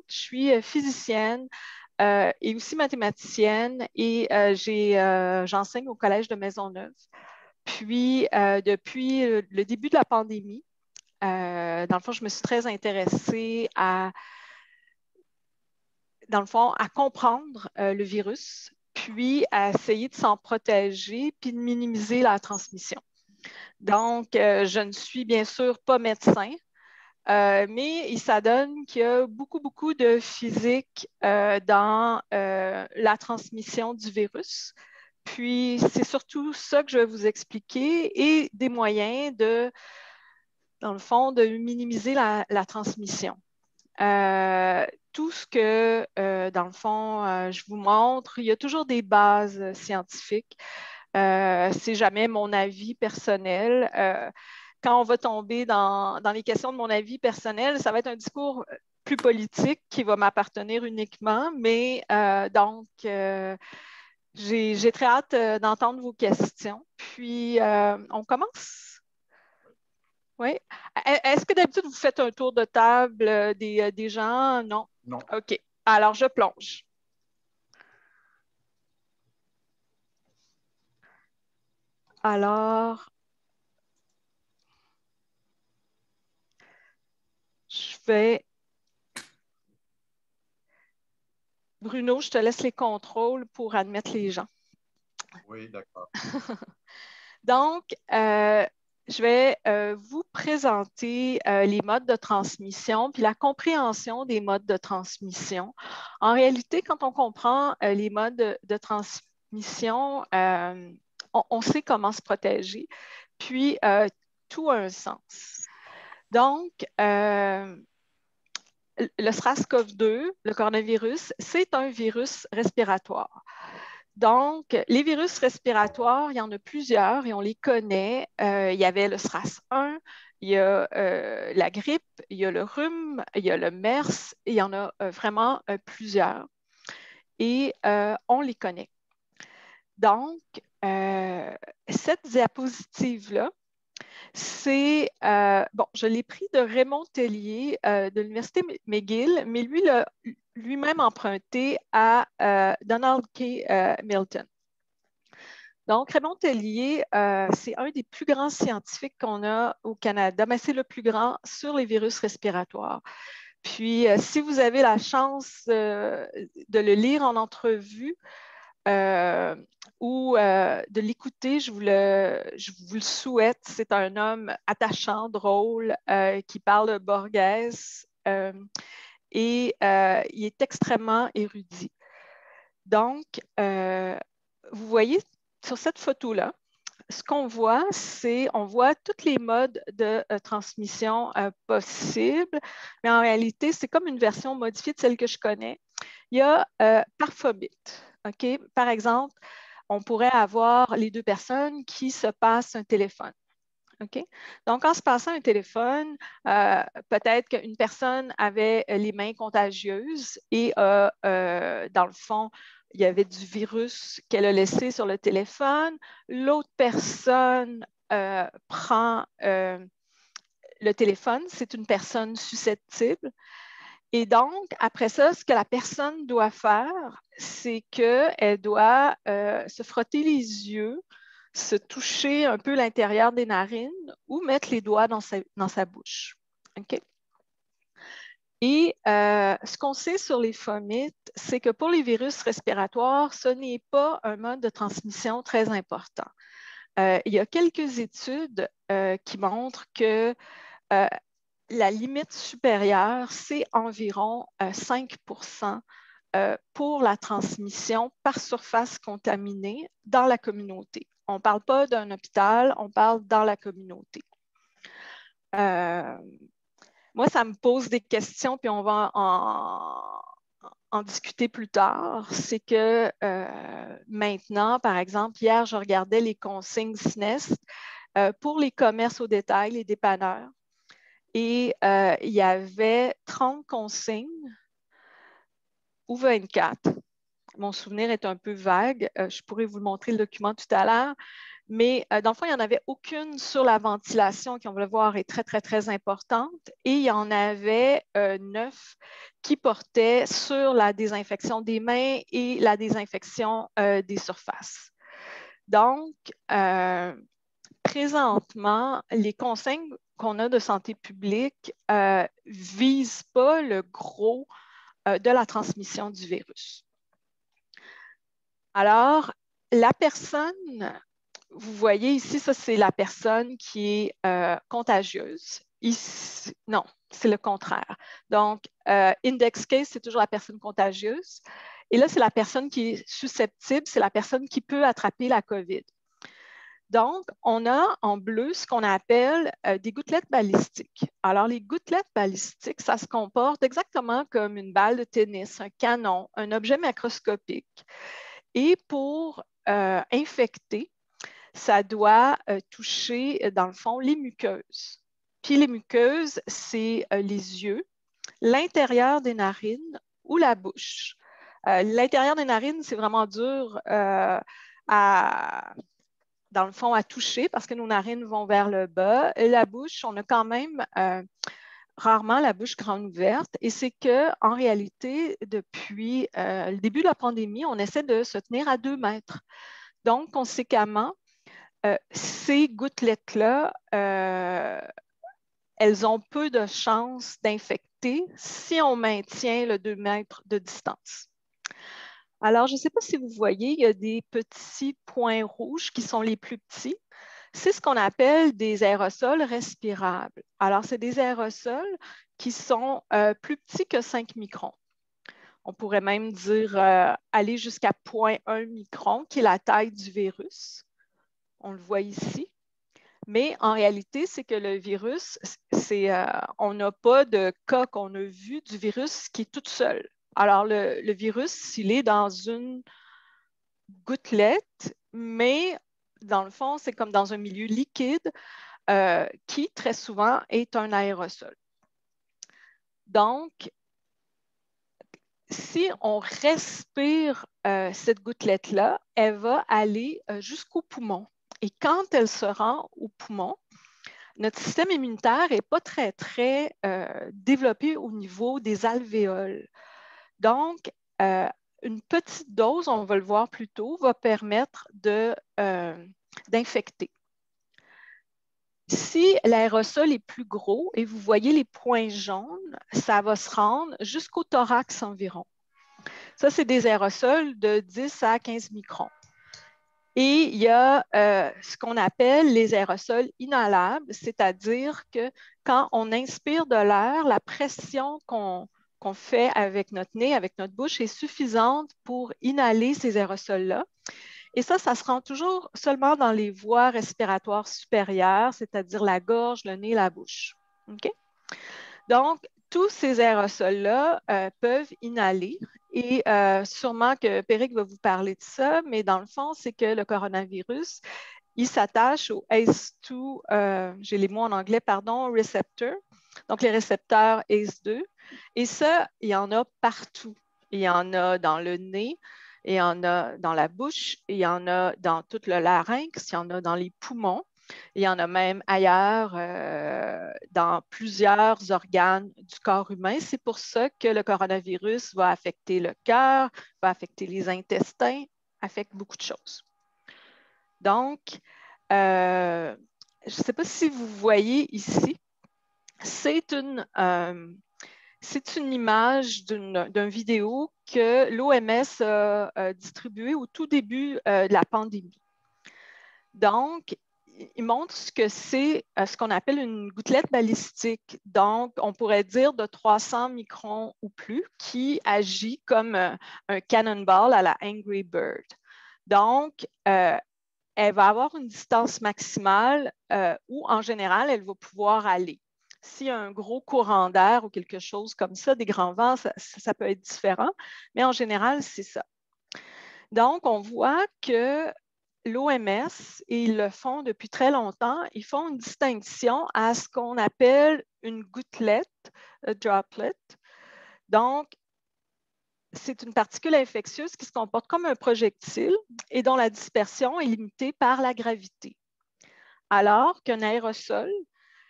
Je suis physicienne et aussi mathématicienne et j'enseigne au Collège de Maisonneuve. Puis, depuis le début de la pandémie, dans le fond, je me suis très intéressée dans le fond, à comprendre le virus, puis à essayer de s'en protéger, puis de minimiser la transmission. Donc, je ne suis bien sûr pas médecin, mais il s'adonne qu'il y a beaucoup, beaucoup de physique dans la transmission du virus. Puis, c'est surtout ça que je vais vous expliquer et des moyens dans le fond, de minimiser la transmission. Tout ce que, dans le fond, je vous montre, il y a toujours des bases scientifiques. C'est jamais mon avis personnel. Quand on va tomber dans les questions de mon avis personnel, ça va être un discours plus politique qui va m'appartenir uniquement, mais j'ai très hâte d'entendre vos questions. Puis, on commence? Oui. Est-ce que d'habitude, vous faites un tour de table des gens? Non? Non. OK. Alors, je plonge. Alors, je vais... Bruno, je te laisse les contrôles pour admettre les gens. Oui, d'accord. Donc, je vais vous présenter les modes de transmission puis la compréhension des modes de transmission. En réalité, quand on comprend les modes de transmission, on sait comment se protéger, puis tout a un sens. Donc, le SRAS-CoV-2, le coronavirus, c'est un virus respiratoire. Donc, les virus respiratoires, il y en a plusieurs et on les connaît. Il y avait le SRAS-1, il y a la grippe, il y a le rhume, il y a le MERS, et il y en a vraiment plusieurs. Et on les connaît. Donc, cette diapositive-là, c'est, bon, je l'ai pris de Raymond Tellier de l'Université McGill, mais lui, lui-même emprunté à Donald K. Milton. Donc, Raymond Tellier, c'est un des plus grands scientifiques qu'on a au Canada, mais c'est le plus grand sur les virus respiratoires. Puis, si vous avez la chance de le lire en entrevue, ou de l'écouter, je vous le souhaite. C'est un homme attachant, drôle, qui parle Borges et il est extrêmement érudit. Donc, vous voyez sur cette photo-là, ce qu'on voit, on voit tous les modes de transmission possibles, mais en réalité, c'est comme une version modifiée de celle que je connais. Il y a Parfobit. OK? Par exemple, on pourrait avoir les deux personnes qui se passent un téléphone. OK? Donc, en se passant un téléphone, peut-être qu'une personne avait les mains contagieuses et, dans le fond, il y avait du virus qu'elle a laissé sur le téléphone. L'autre personne prend le téléphone, c'est une personne susceptible. Et donc, après ça, ce que la personne doit faire, c'est qu'elle doit se frotter les yeux, se toucher un peu l'intérieur des narines ou mettre les doigts dans sa bouche. OK? Et ce qu'on sait sur les fomites, c'est que pour les virus respiratoires, ce n'est pas un mode de transmission très important. Il y a quelques études qui montrent que la limite supérieure, c'est environ 5 pour la transmission par surface contaminée dans la communauté. On ne parle pas d'un hôpital, on parle dans la communauté. Moi, ça me pose des questions, puis on va en discuter plus tard. C'est que maintenant, par exemple, hier, je regardais les consignes SNES pour les commerces au détail, les dépanneurs. Et il y avait 30 consignes ou 24. Mon souvenir est un peu vague. Je pourrais vous montrer le document tout à l'heure. Mais dans le fond, il n'y en avait aucune sur la ventilation qui, on va le voir, est très, très, très importante. Et il y en avait 9 qui portaient sur la désinfection des mains et la désinfection des surfaces. Donc, présentement, les consignes qu'on a de santé publique ne visent pas le gros de la transmission du virus. Alors, la personne, vous voyez ici, ça c'est la personne qui est contagieuse. Ici, non, c'est le contraire. Donc, index case, c'est toujours la personne contagieuse. Et là, c'est la personne qui est susceptible, c'est la personne qui peut attraper la COVID. Donc, on a en bleu ce qu'on appelle des gouttelettes balistiques. Alors, les gouttelettes balistiques, ça se comporte exactement comme une balle de tennis, un canon, un objet macroscopique. Et pour infecter, ça doit toucher, dans le fond, les muqueuses. Puis les muqueuses, c'est les yeux, l'intérieur des narines ou la bouche. L'intérieur des narines, c'est vraiment dur dans le fond, à toucher parce que nos narines vont vers le bas. Et la bouche, on a quand même rarement la bouche grande ouverte. Et c'est qu'en réalité, depuis le début de la pandémie, on essaie de se tenir à 2 mètres. Donc, conséquemment, ces gouttelettes-là, elles ont peu de chances d'infecter si on maintient le 2 mètres de distance. Alors, je ne sais pas si vous voyez, il y a des petits points rouges qui sont les plus petits. C'est ce qu'on appelle des aérosols respirables. Alors, c'est des aérosols qui sont plus petits que 5 microns. On pourrait même dire aller jusqu'à 0,1 micron, qui est la taille du virus. On le voit ici. Mais en réalité, c'est que le virus, on n'a pas de cas qu'on a vu du virus qui est tout seul. Alors, le virus, s'il est dans une gouttelette, mais dans le fond, c'est comme dans un milieu liquide qui, très souvent, est un aérosol. Donc, si on respire cette gouttelette-là, elle va aller jusqu'au poumon. Et quand elle se rend au poumon, notre système immunitaire n'est pas très, très développé au niveau des alvéoles. Donc, une petite dose, on va le voir plus tôt, va permettre d'infecter. Si l'aérosol est plus gros et vous voyez les points jaunes, ça va se rendre jusqu'au thorax environ. Ça, c'est des aérosols de 10 à 15 microns. Et il y a ce qu'on appelle les aérosols inhalables, c'est-à-dire que quand on inspire de l'air, la pression qu'on fait avec notre nez, avec notre bouche, est suffisante pour inhaler ces aérosols-là. Et ça se rend toujours seulement dans les voies respiratoires supérieures, c'est-à-dire la gorge, le nez, la bouche. Okay? Donc, tous ces aérosols-là peuvent inhaler. Et sûrement que Péric va vous parler de ça, mais dans le fond, c'est que le coronavirus, il s'attache au ACE2, j'ai les mots en anglais, pardon, receptor, donc les récepteurs ACE2. Et ça, il y en a partout. Il y en a dans le nez, il y en a dans la bouche, il y en a dans tout le larynx, il y en a dans les poumons. Il y en a même ailleurs dans plusieurs organes du corps humain. C'est pour ça que le coronavirus va affecter le cœur, va affecter les intestins, affecte beaucoup de choses. Donc, je ne sais pas si vous voyez ici, c'est une image d'une vidéo que l'OMS a distribuée au tout début de la pandémie. Donc, il montre ce que c'est ce qu'on appelle une gouttelette balistique. Donc, on pourrait dire de 300 microns ou plus, qui agit comme un cannonball à la Angry Bird. Donc, elle va avoir une distance maximale où, en général, elle va pouvoir aller. S'il y a un gros courant d'air ou quelque chose comme ça, des grands vents, ça peut être différent, mais en général, c'est ça. Donc, on voit que l'OMS, et ils le font depuis très longtemps, ils font une distinction à ce qu'on appelle une gouttelette, a droplet. Donc, c'est une particule infectieuse qui se comporte comme un projectile et dont la dispersion est limitée par la gravité. Alors qu'un aérosol,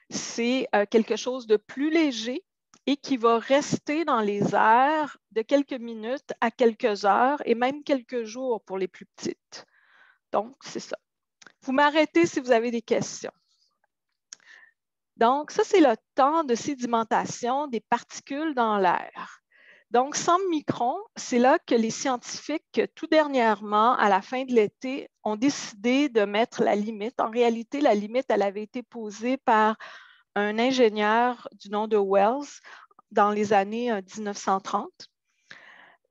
c'est quelque chose de plus léger et qui va rester dans les airs de quelques minutes à quelques heures et même quelques jours pour les plus petites. Donc, c'est ça. Vous m'arrêtez si vous avez des questions. Donc, ça, c'est le temps de sédimentation des particules dans l'air. Donc, 100 microns, c'est là que les scientifiques, tout dernièrement, à la fin de l'été, ont décidé de mettre la limite. En réalité, la limite, elle avait été posée par un ingénieur du nom de Wells dans les années 1930,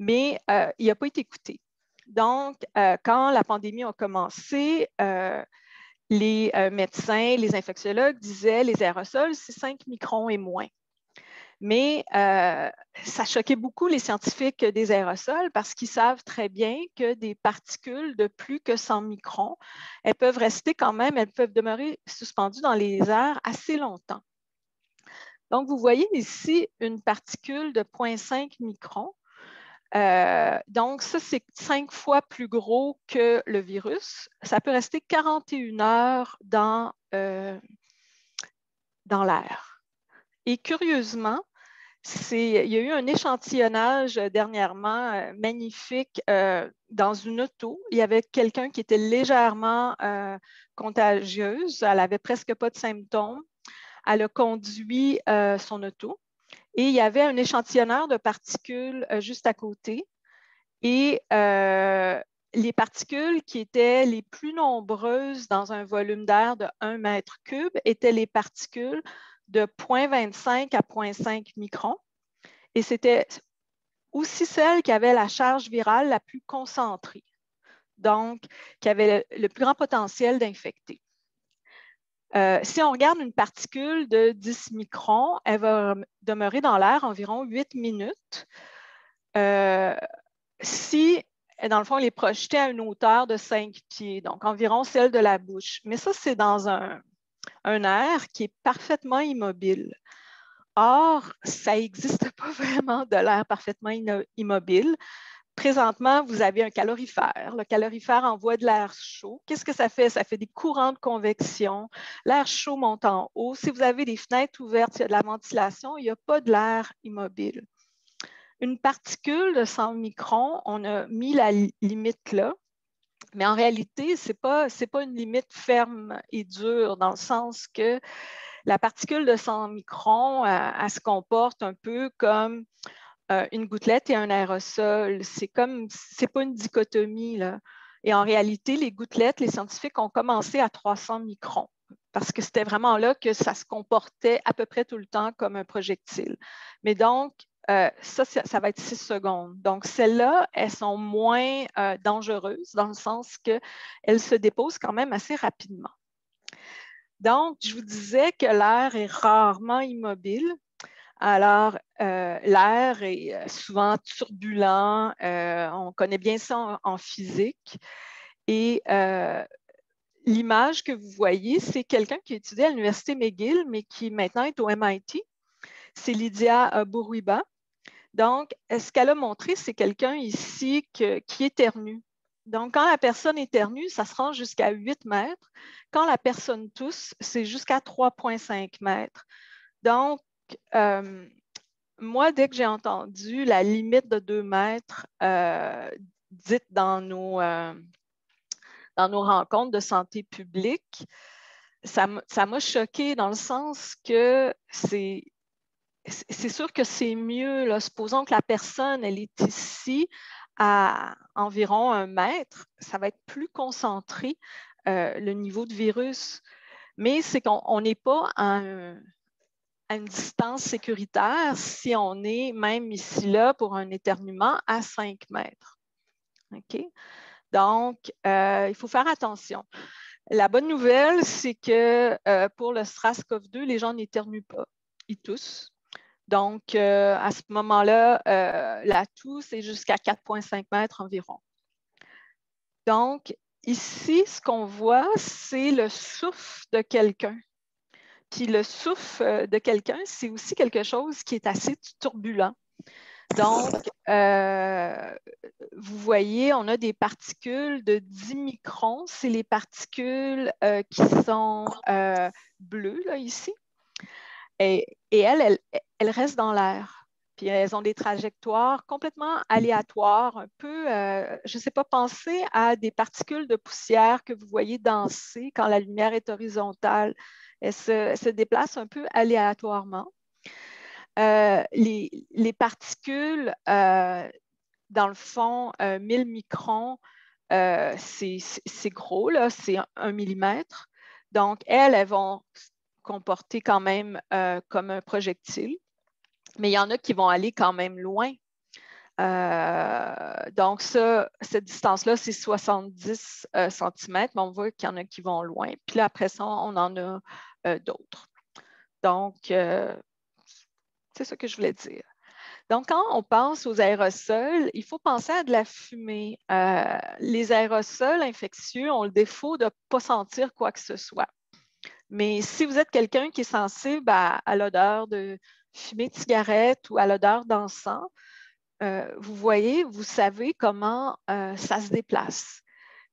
mais il n'a pas été écouté. Donc, quand la pandémie a commencé, les médecins, les infectiologues disaient les aérosols, c'est 5 microns et moins. Mais ça choquait beaucoup les scientifiques des aérosols parce qu'ils savent très bien que des particules de plus que 100 microns, elles peuvent rester quand même, elles peuvent demeurer suspendues dans les airs assez longtemps. Donc, vous voyez ici une particule de 0,5 microns. Donc, ça, c'est 5 fois plus gros que le virus. Ça peut rester 41 heures dans l'air. Et curieusement, il y a eu un échantillonnage dernièrement magnifique dans une auto. Il y avait quelqu'un qui était légèrement contagieuse. Elle n'avait presque pas de symptômes. Elle a conduit son auto et il y avait un échantillonneur de particules juste à côté. Et les particules qui étaient les plus nombreuses dans un volume d'air de 1 mètre cube étaient les particules de 0,25 à 0,5 microns. Et c'était aussi celles qui avaient la charge virale la plus concentrée, donc qui avaient le plus grand potentiel d'infecter. Si on regarde une particule de 10 microns, elle va demeurer dans l'air environ 8 minutes. Si, dans le fond, elle est projetée à une hauteur de 5 pieds, donc environ celle de la bouche. Mais ça, c'est dans un air qui est parfaitement immobile. Or, ça n'existe pas vraiment de l'air parfaitement immobile. Présentement, vous avez un calorifère. Le calorifère envoie de l'air chaud. Qu'est-ce que ça fait? Ça fait des courants de convection. L'air chaud monte en haut. Si vous avez des fenêtres ouvertes, il y a de la ventilation, il n'y a pas de l'air immobile. Une particule de 100 microns, on a mis la limite là, mais en réalité, ce n'est pas une limite ferme et dure dans le sens que la particule de 100 microns, elle se comporte un peu comme une gouttelette et un aérosol. C'est pas une dichotomie, là. Et en réalité, les gouttelettes, les scientifiques ont commencé à 300 microns parce que c'était vraiment là que ça se comportait à peu près tout le temps comme un projectile. Mais donc, ça va être 6 secondes. Donc, celles-là, elles sont moins dangereuses dans le sens qu'elles se déposent quand même assez rapidement. Donc, je vous disais que l'air est rarement immobile. Alors, l'air est souvent turbulent. On connaît bien ça en physique. Et l'image que vous voyez, c'est quelqu'un qui étudiait à l'Université McGill, mais qui maintenant est au MIT. C'est Lydia Bourruiba. Donc, ce qu'elle a montré, c'est quelqu'un ici qui éternue. Donc, quand la personne éternue, ça se rend jusqu'à 8 mètres. Quand la personne tousse, c'est jusqu'à 3,5 mètres. Donc, moi, dès que j'ai entendu la limite de 2 mètres dite dans nos rencontres de santé publique, ça m'a choquée dans le sens que c'est sûr que c'est mieux, là, supposons que la personne, elle est ici à environ 1 mètre, ça va être plus concentré, le niveau de virus, mais c'est qu'on n'est pas à une distance sécuritaire si on est même ici, là, pour un éternuement à 5 mètres. OK? Donc, il faut faire attention. La bonne nouvelle, c'est que pour le SRAS-CoV-2, les gens n'éternuent pas, ils toussent. Donc, à ce moment-là, la toux, c'est jusqu'à 4,5 mètres environ. Donc, ici, ce qu'on voit, c'est le souffle de quelqu'un. Puis le souffle de quelqu'un, c'est aussi quelque chose qui est assez turbulent. Donc, vous voyez, on a des particules de 10 microns. C'est les particules qui sont bleues, là, ici. Et elles restent dans l'air. Puis elles ont des trajectoires complètement aléatoires, un peu, je ne sais pas, pensez à des particules de poussière que vous voyez danser quand la lumière est horizontale. Elles se déplacent un peu aléatoirement. Les particules, dans le fond, 1000 microns, c'est gros, là, c'est 1 millimètre. Donc, elles vont comporter quand même comme un projectile, mais il y en a qui vont aller quand même loin. Donc, cette distance-là, c'est 70 cm, mais on voit qu'il y en a qui vont loin. Puis là, après ça, on en a d'autres. Donc, c'est ça que je voulais dire. Donc, quand on pense aux aérosols, il faut penser à de la fumée. Les aérosols infectieux ont le défaut de ne pas sentir quoi que ce soit. Mais si vous êtes quelqu'un qui est sensible à l'odeur de fumée de cigarette ou à l'odeur d'encens, vous voyez, vous savez comment ça se déplace.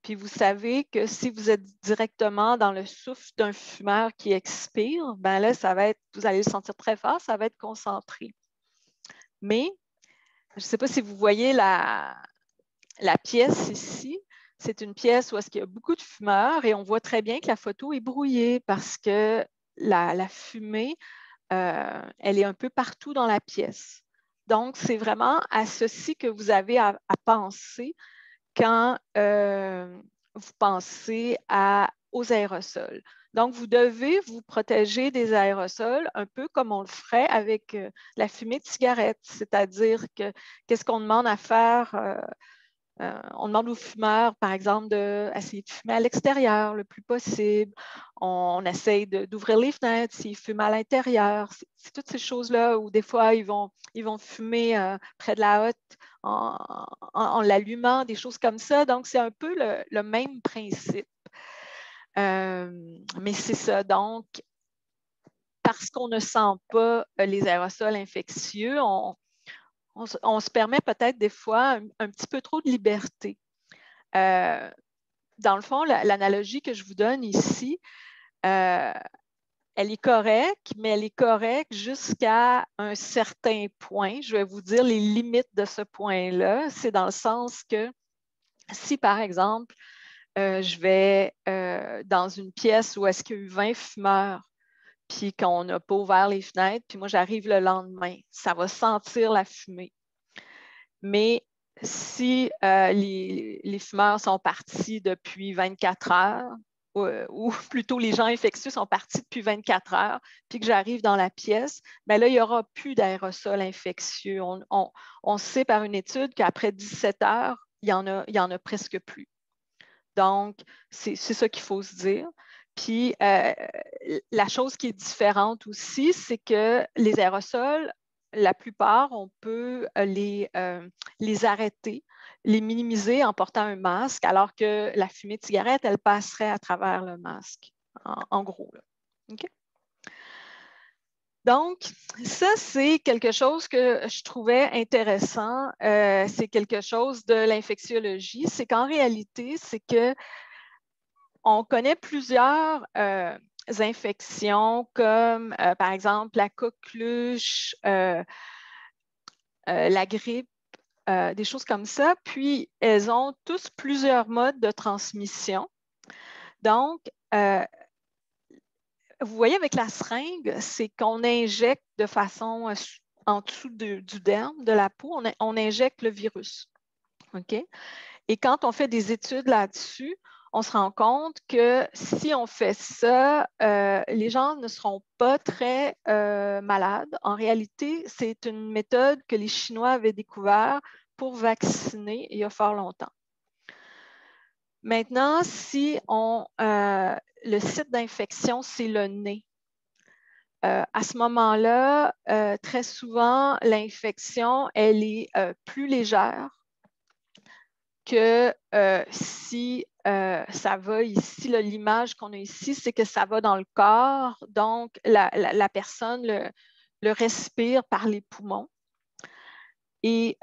Puis vous savez que si vous êtes directement dans le souffle d'un fumeur qui expire, ben là, vous allez le sentir très fort, ça va être concentré. Mais, je ne sais pas si vous voyez la pièce ici, c'est une pièce où il y a beaucoup de fumeurs et on voit très bien que la photo est brouillée parce que la fumée, elle est un peu partout dans la pièce. Donc, c'est vraiment à ceci que vous avez à penser quand vous pensez aux aérosols. Donc, vous devez vous protéger des aérosols un peu comme on le ferait avec la fumée de cigarette, c'est-à-dire que qu'est-ce qu'on demande à faire? On demande aux fumeurs, par exemple, d'essayer de fumer à l'extérieur le plus possible. On essaye d'ouvrir les fenêtres s'ils fument à l'intérieur. C'est toutes ces choses-là où des fois, ils vont fumer près de la hotte en l'allumant, des choses comme ça. Donc, c'est un peu le même principe. Mais c'est ça. Donc, parce qu'on ne sent pas les aérosols infectieux, on se permet peut-être des fois un petit peu trop de liberté. Dans le fond, l'analogie que je vous donne ici, elle est correcte, mais elle est correcte jusqu'à un certain point. Je vais vous dire les limites de ce point-là. C'est dans le sens que si, par exemple, je vais dans une pièce où est-ce qu'il y a eu 20 fumeurs, puis qu'on n'a pas ouvert les fenêtres, puis moi, j'arrive le lendemain, ça va sentir la fumée. Mais si les fumeurs sont partis depuis 24 heures, ou plutôt les gens infectieux sont partis depuis 24 heures, puis que j'arrive dans la pièce, bien là, il n'y aura plus d'aérosols infectieux. On sait par une étude qu'après 17 heures, il y en a presque plus. Donc, c'est ça qu'il faut se dire. Puis, la chose qui est différente aussi, c'est que les aérosols, la plupart, on peut les arrêter, les minimiser en portant un masque, alors que la fumée de cigarette, elle passerait à travers le masque, en gros. Là. Okay? Donc, ça, c'est quelque chose que je trouvais intéressant. C'est quelque chose de l'infectiologie. C'est qu'en réalité, c'est que on connaît plusieurs infections comme, par exemple, la coqueluche, la grippe, des choses comme ça. Puis, elles ont tous plusieurs modes de transmission. Donc, vous voyez, avec la seringue, c'est qu'on injecte de façon en dessous du derme, de la peau, on injecte le virus. OK? Et quand on fait des études là-dessus, on se rend compte que si on fait ça, les gens ne seront pas très malades. En réalité, c'est une méthode que les Chinois avaient découvert pour vacciner il y a fort longtemps. Maintenant, si le site d'infection, c'est le nez. À ce moment-là, très souvent, l'infection, elle est plus légère que si ça va ici, l'image qu'on a ici, c'est que ça va dans le corps, donc la personne le respire par les poumons. Et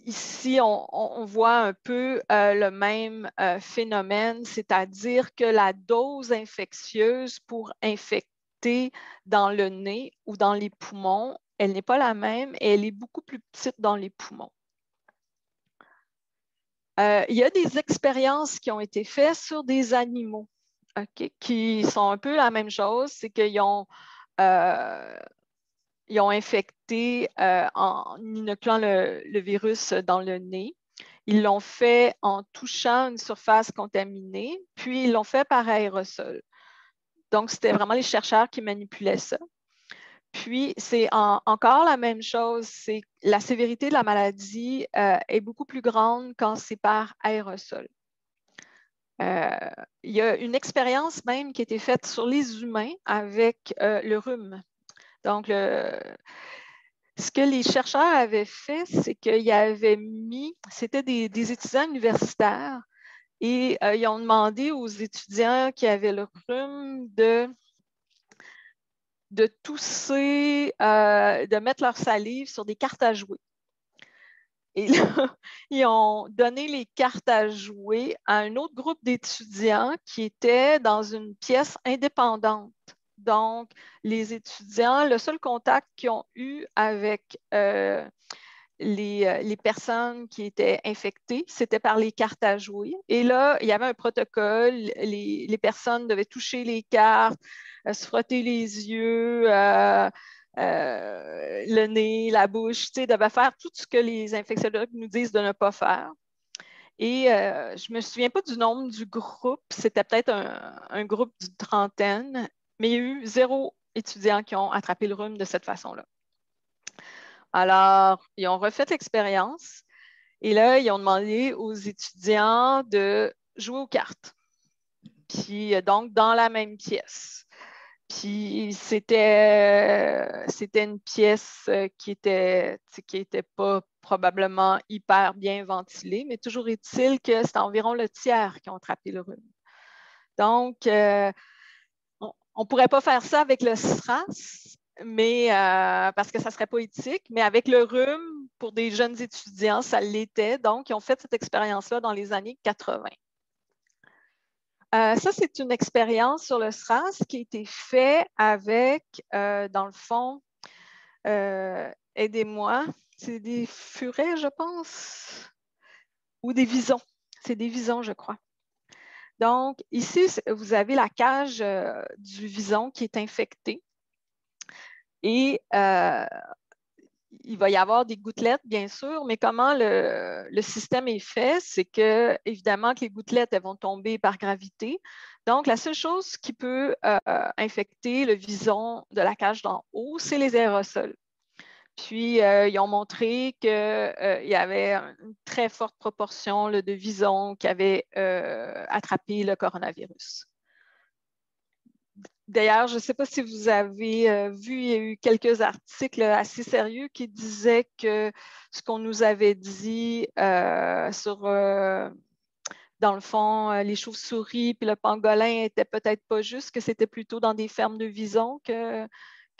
ici, on voit un peu le même phénomène, c'est-à-dire que la dose infectieuse pour infecter dans le nez ou dans les poumons, elle n'est pas la même et elle est beaucoup plus petite dans les poumons. Il y a des expériences qui ont été faites sur des animaux, qui sont un peu la même chose, c'est qu'ils ont infecté en inoculant le virus dans le nez. Ils l'ont fait en touchant une surface contaminée, puis ils l'ont fait par aérosol. Donc, c'était vraiment les chercheurs qui manipulaient ça. Puis, c'est encore la même chose, c'est la sévérité de la maladie est beaucoup plus grande quand c'est par aérosol. Il y a une expérience même qui a été faite sur les humains avec le rhume. Donc, ce que les chercheurs avaient fait, c'est qu'ils avaient mis, c'était des étudiants universitaires, et ils ont demandé aux étudiants qui avaient le rhume de tousser, de mettre leur salive sur des cartes à jouer. Et là, ils ont donné les cartes à jouer à un autre groupe d'étudiants qui était dans une pièce indépendante. Donc, les étudiants, le seul contact qu'ils ont eu avec les personnes qui étaient infectées, c'était par les cartes à jouer. Et là, il y avait un protocole. Les personnes devaient toucher les cartes, se frotter les yeux, le nez, la bouche, devaient faire tout ce que les infectiologues nous disent de ne pas faire. Et je ne me souviens pas du nombre du groupe. C'était peut-être un groupe d'une trentaine, mais il y a eu 0 étudiants qui ont attrapé le rhume de cette façon-là. Alors, ils ont refait l'expérience et là, ils ont demandé aux étudiants de jouer aux cartes. Puis, donc, dans la même pièce. Puis, c'était une pièce qui était pas probablement hyper bien ventilée, mais toujours est-il que c'est environ le tiers qui ont attrapé le rhume. Donc, on ne pourrait pas faire ça avec le SRAS, mais, parce que ça ne serait pas éthique, mais avec le rhume, pour des jeunes étudiants, ça l'était. Donc, ils ont fait cette expérience-là dans les années 80. Ça, c'est une expérience sur le SRAS qui a été faite avec, dans le fond, aidez-moi, c'est des furets, je pense, ou des visons. C'est des visons, je crois. Donc, ici, vous avez la cage du vison qui est infectée. Et il va y avoir des gouttelettes, bien sûr, mais comment le système est fait, c'est que, évidemment, que les gouttelettes, elles vont tomber par gravité. Donc, la seule chose qui peut infecter le vison de la cage d'en haut, c'est les aérosols. Puis, ils ont montré qu'il y avait une très forte proportion de visons qui avaient attrapé le coronavirus. D'ailleurs, je ne sais pas si vous avez vu, il y a eu quelques articles assez sérieux qui disaient que ce qu'on nous avait dit sur, dans le fond, les chauves-souris puis le pangolin n'était peut-être pas juste, que c'était plutôt dans des fermes de visons que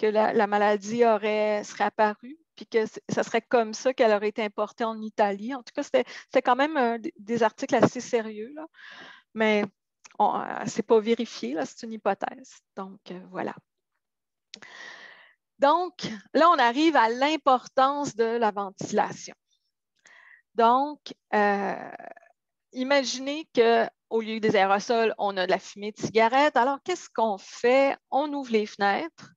la maladie serait apparue, puis que ça serait comme ça qu'elle aurait été importée en Italie. En tout cas, c'était quand même des articles assez sérieux, là. Mais ce n'est pas vérifié, c'est une hypothèse. Donc, voilà. Donc, là, on arrive à l'importance de la ventilation. Donc, imaginez qu'au lieu des aérosols, on a de la fumée de cigarette. Alors, qu'est-ce qu'on fait? On ouvre les fenêtres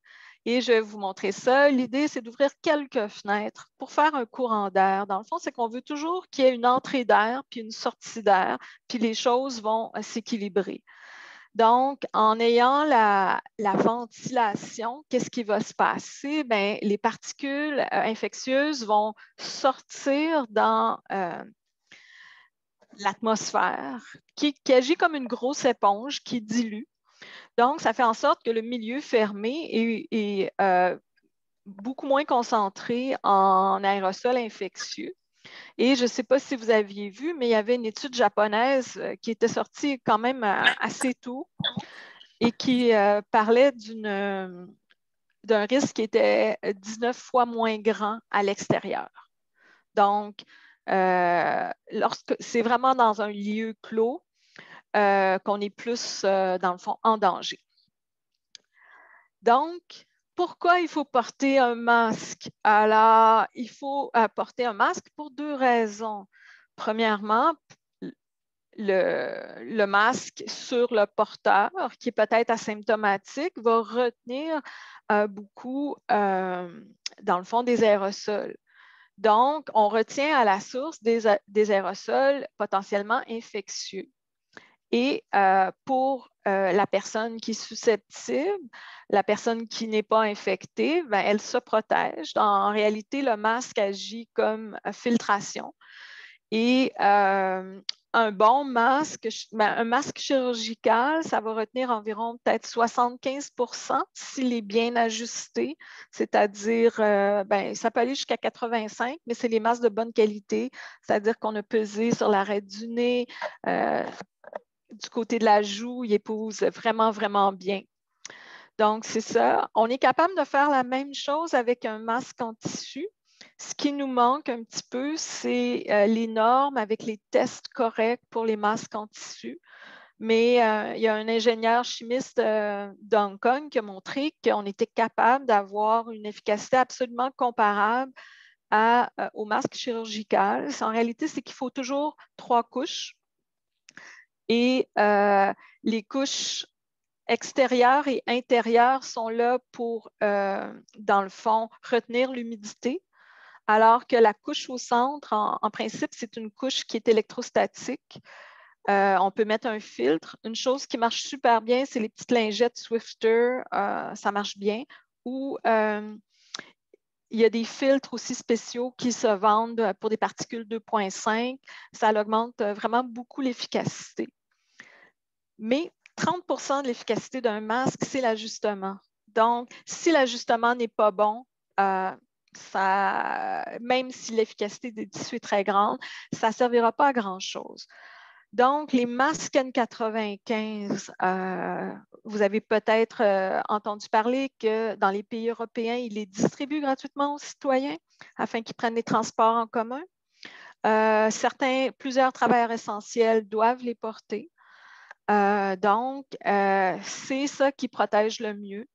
et je vais vous montrer ça. L'idée, c'est d'ouvrir quelques fenêtres pour faire un courant d'air. Dans le fond, c'est qu'on veut toujours qu'il y ait une entrée d'air puis une sortie d'air, puis les choses vont s'équilibrer. Donc, en ayant la ventilation, qu'est-ce qui va se passer? Bien, les particules infectieuses vont sortir dans l'atmosphère, qui agit comme une grosse éponge qui dilue. Donc, ça fait en sorte que le milieu fermé est beaucoup moins concentré en aérosols infectieux. Et je ne sais pas si vous aviez vu, mais il y avait une étude japonaise qui était sortie quand même assez tôt et qui parlait d'un risque qui était 19 fois moins grand à l'extérieur. Donc, lorsque c'est vraiment dans un lieu clos qu'on est plus, dans le fond, en danger. Donc, pourquoi il faut porter un masque? Alors, il faut porter un masque pour deux raisons. Premièrement, le masque sur le porteur, qui est peut-être asymptomatique, va retenir beaucoup, dans le fond, des aérosols. Donc, on retient à la source des aérosols potentiellement infectieux. Et pour la personne qui est susceptible, la personne qui n'est pas infectée, ben, elle se protège. En réalité, le masque agit comme filtration. Et un bon masque, un masque chirurgical, ça va retenir environ peut-être 75% s'il est bien ajusté, c'est-à-dire, ben, ça peut aller jusqu'à 85, mais c'est les masques de bonne qualité, c'est-à-dire qu'on a pesé sur l'arrêt du nez, du côté de la joue, il épouse vraiment, vraiment bien. Donc, c'est ça. On est capable de faire la même chose avec un masque en tissu. Ce qui nous manque un petit peu, c'est les normes avec les tests corrects pour les masques en tissu. Mais il y a un ingénieur chimiste d'Hong Kong qui a montré qu'on était capable d'avoir une efficacité absolument comparable au masque chirurgical. En réalité, c'est qu'il faut toujours 3 couches. Et les couches extérieures et intérieures sont là pour, dans le fond, retenir l'humidité, alors que la couche au centre, en principe, c'est une couche qui est électrostatique. On peut mettre un filtre. Une chose qui marche super bien, c'est les petites lingettes Swifter, ça marche bien. Ou il y a des filtres aussi spéciaux qui se vendent pour des particules 2,5. Ça augmente vraiment beaucoup l'efficacité. Mais 30% de l'efficacité d'un masque, c'est l'ajustement. Donc, si l'ajustement n'est pas bon, même si l'efficacité des tissus est très grande, ça ne servira pas à grand-chose. Donc, les masques N95, vous avez peut-être entendu parler que dans les pays européens, ils les distribuent gratuitement aux citoyens afin qu'ils prennent les transports en commun. Plusieurs travailleurs essentiels doivent les porter. Donc, c'est ça qui protège le mieux.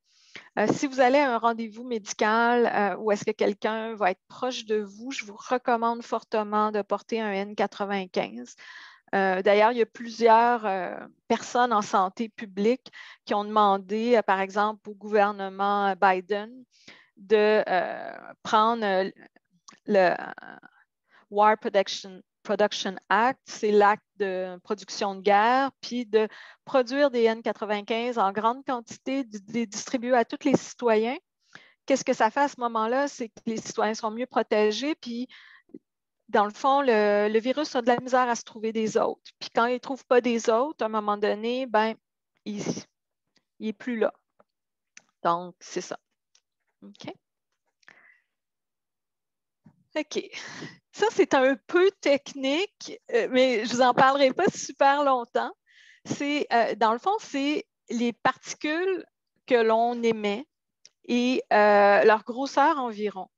Si vous allez à un rendez-vous médical ou est-ce que quelqu'un va être proche de vous, je vous recommande fortement de porter un N95. D'ailleurs, il y a plusieurs personnes en santé publique qui ont demandé, par exemple, au gouvernement Biden de prendre le War Production Act, c'est l'acte de production de guerre, puis de produire des N95 en grande quantité, de les distribuer à tous les citoyens. Qu'est-ce que ça fait à ce moment-là? C'est que les citoyens sont mieux protégés, puis dans le fond, le virus a de la misère à se trouver des autres. Puis quand il ne trouve pas des autres, à un moment donné, ben, il n'est plus là. Donc, c'est ça. OK? OK. Ça, c'est un peu technique, mais je ne vous en parlerai pas super longtemps. Dans le fond, c'est les particules que l'on émet et leur grosseur environ.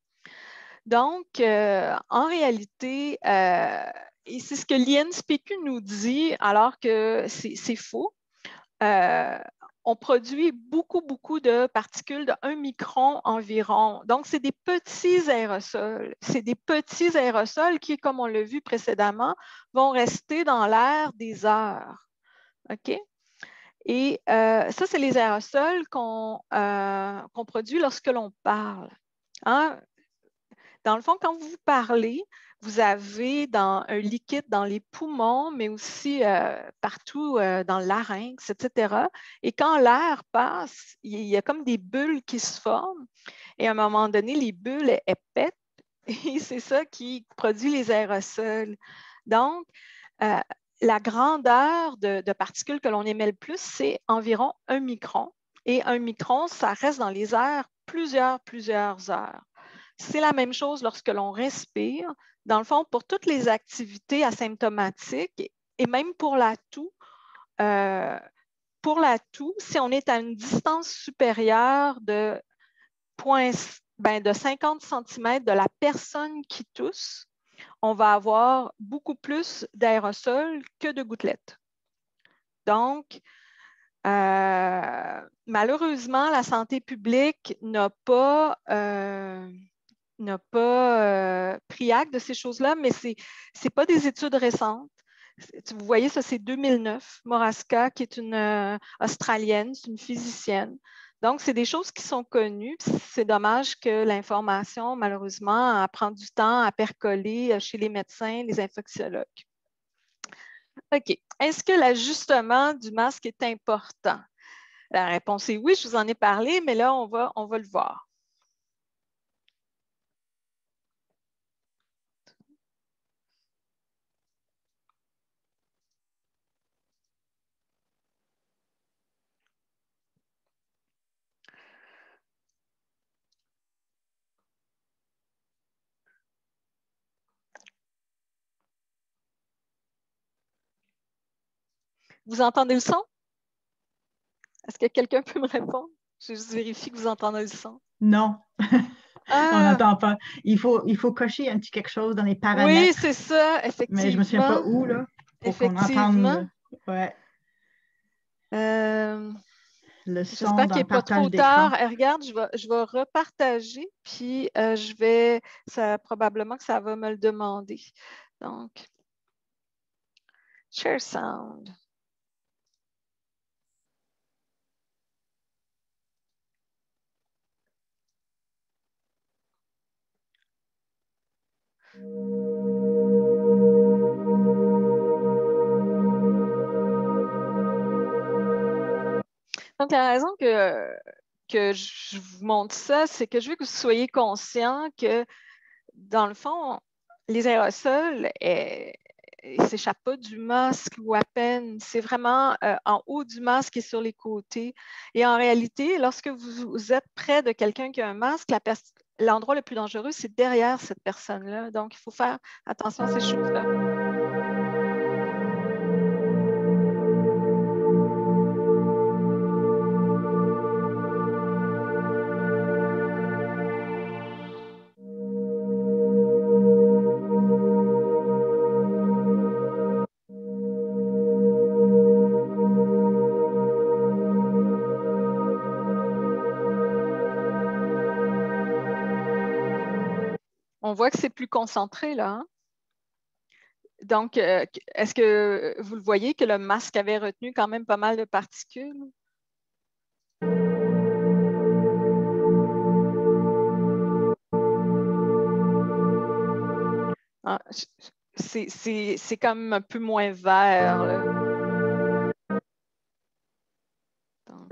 Donc, en réalité, et c'est ce que l'INSPQ nous dit, alors que c'est faux. On produit beaucoup, beaucoup de particules de 1 micron environ. Donc, c'est des petits aérosols. C'est des petits aérosols qui, comme on l'a vu précédemment, vont rester dans l'air des heures. OK? Et ça, c'est les aérosols qu'on produit lorsque l'on parle. Hein? Dans le fond, quand vous parlez, vous avez un liquide dans les poumons, mais aussi partout dans le larynx, etc. Et quand l'air passe, il y a comme des bulles qui se forment. Et à un moment donné, les bulles, elles pètent. Et c'est ça qui produit les aérosols. Donc, la grandeur de particules que l'on émet le plus, c'est environ 1 micron. Et 1 micron, ça reste dans les airs plusieurs heures. C'est la même chose lorsque l'on respire. Dans le fond, pour toutes les activités asymptomatiques et même pour la toux, si on est à une distance supérieure de de 50 cm de la personne qui tousse, on va avoir beaucoup plus d'aérosols que de gouttelettes. Donc, malheureusement, la santé publique n'a pas pris acte de ces choses-là, mais ce n'est pas des études récentes. Vous voyez, ça, c'est 2009. Moraska, qui est une Australienne, c'est une physicienne. Donc, c'est des choses qui sont connues. C'est dommage que l'information, malheureusement, prend du temps à percoler chez les médecins, les infectiologues. OK. Est-ce que l'ajustement du masque est important? La réponse est oui, je vous en ai parlé, mais là, on va le voir. Vous entendez le son? Est-ce que quelqu'un peut me répondre? Je juste vérifie que vous entendez le son. Non, on Ah, n'entend pas. Il faut cocher un petit quelque chose dans les oui, paramètres, c'est ça, effectivement. mais je ne me souviens pas où, là, pour qu'on Effectivement. entende ouais, le son J'espère dans qu'il le n'est pas partage trop d'écran. tard. Regarde, je vais repartager, puis probablement que ça va me le demander. Donc, share sound. Donc, la raison que je vous montre ça, c'est que je veux que vous soyez conscient que, dans le fond, les aérosols ne s'échappent pas du masque ou à peine. C'est vraiment en haut du masque et sur les côtés. Et en réalité, lorsque vous êtes près de quelqu'un qui a un masque, l'endroit le plus dangereux, c'est derrière cette personne-là. Donc, il faut faire attention à ces choses-là. On voit que c'est plus concentré, là. Hein? Donc, est-ce que vous le voyez que le masque avait retenu quand même pas mal de particules? Ah, c'est comme un peu moins vert. Là. Donc,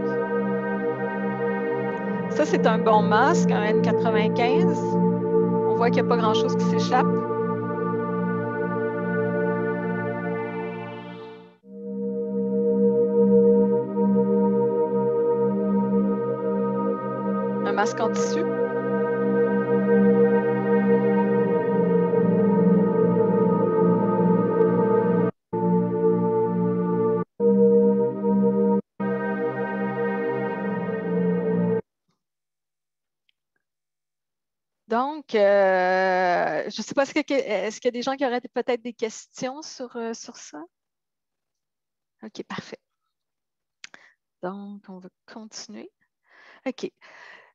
ça, c'est un bon masque, un N95. On voit qu'il n'y a pas grand-chose qui s'échappe. Un masque en tissu. Donc, je ne sais pas, est-ce qu'il y a des gens qui auraient peut-être des questions sur ça? OK, parfait. Donc, on va continuer. OK.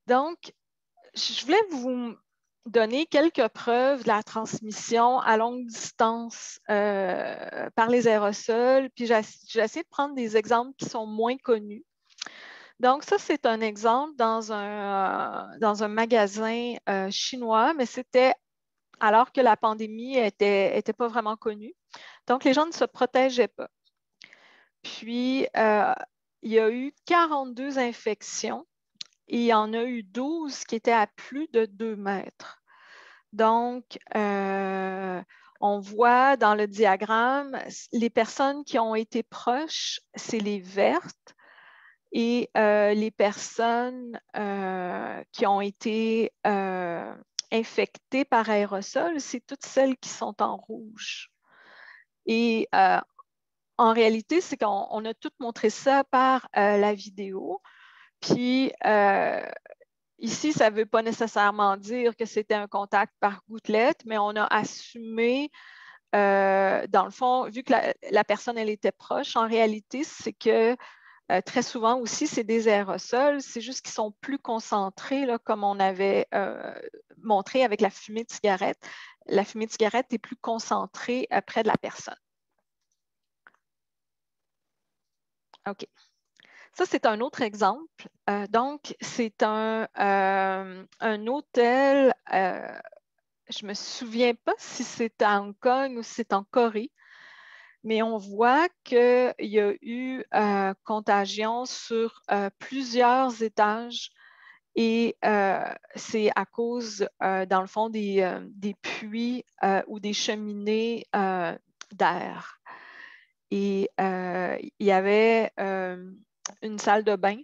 Donc, je voulais vous donner quelques preuves de la transmission à longue distance par les aérosols. Puis, j'ai essayé de prendre des exemples qui sont moins connus. Donc, ça, c'est un exemple dans un magasin chinois, mais c'était alors que la pandémie n'était pas vraiment connue. Donc, les gens ne se protégeaient pas. Puis, il y a eu 42 infections et il y en a eu 12 qui étaient à plus de 2 mètres. Donc, on voit dans le diagramme, les personnes qui ont été proches, c'est les vertes, et les personnes qui ont été infectées par aérosol, c'est toutes celles qui sont en rouge. Et en réalité, c'est qu'on a tout montré ça par la vidéo. Puis, ici, ça ne veut pas nécessairement dire que c'était un contact par gouttelette, mais on a assumé, dans le fond, vu que la personne, elle était proche, en réalité, c'est que très souvent aussi, c'est des aérosols, c'est juste qu'ils sont plus concentrés, là, comme on avait montré avec la fumée de cigarette. La fumée de cigarette est plus concentrée près de la personne. OK. Ça, c'est un autre exemple. Donc, c'est un hôtel, je ne me souviens pas si c'est à Hong Kong ou si c'est en Corée, mais on voit qu'il y a eu contagion sur plusieurs étages et c'est à cause, dans le fond, des puits ou des cheminées d'air. Et il y avait une salle de bain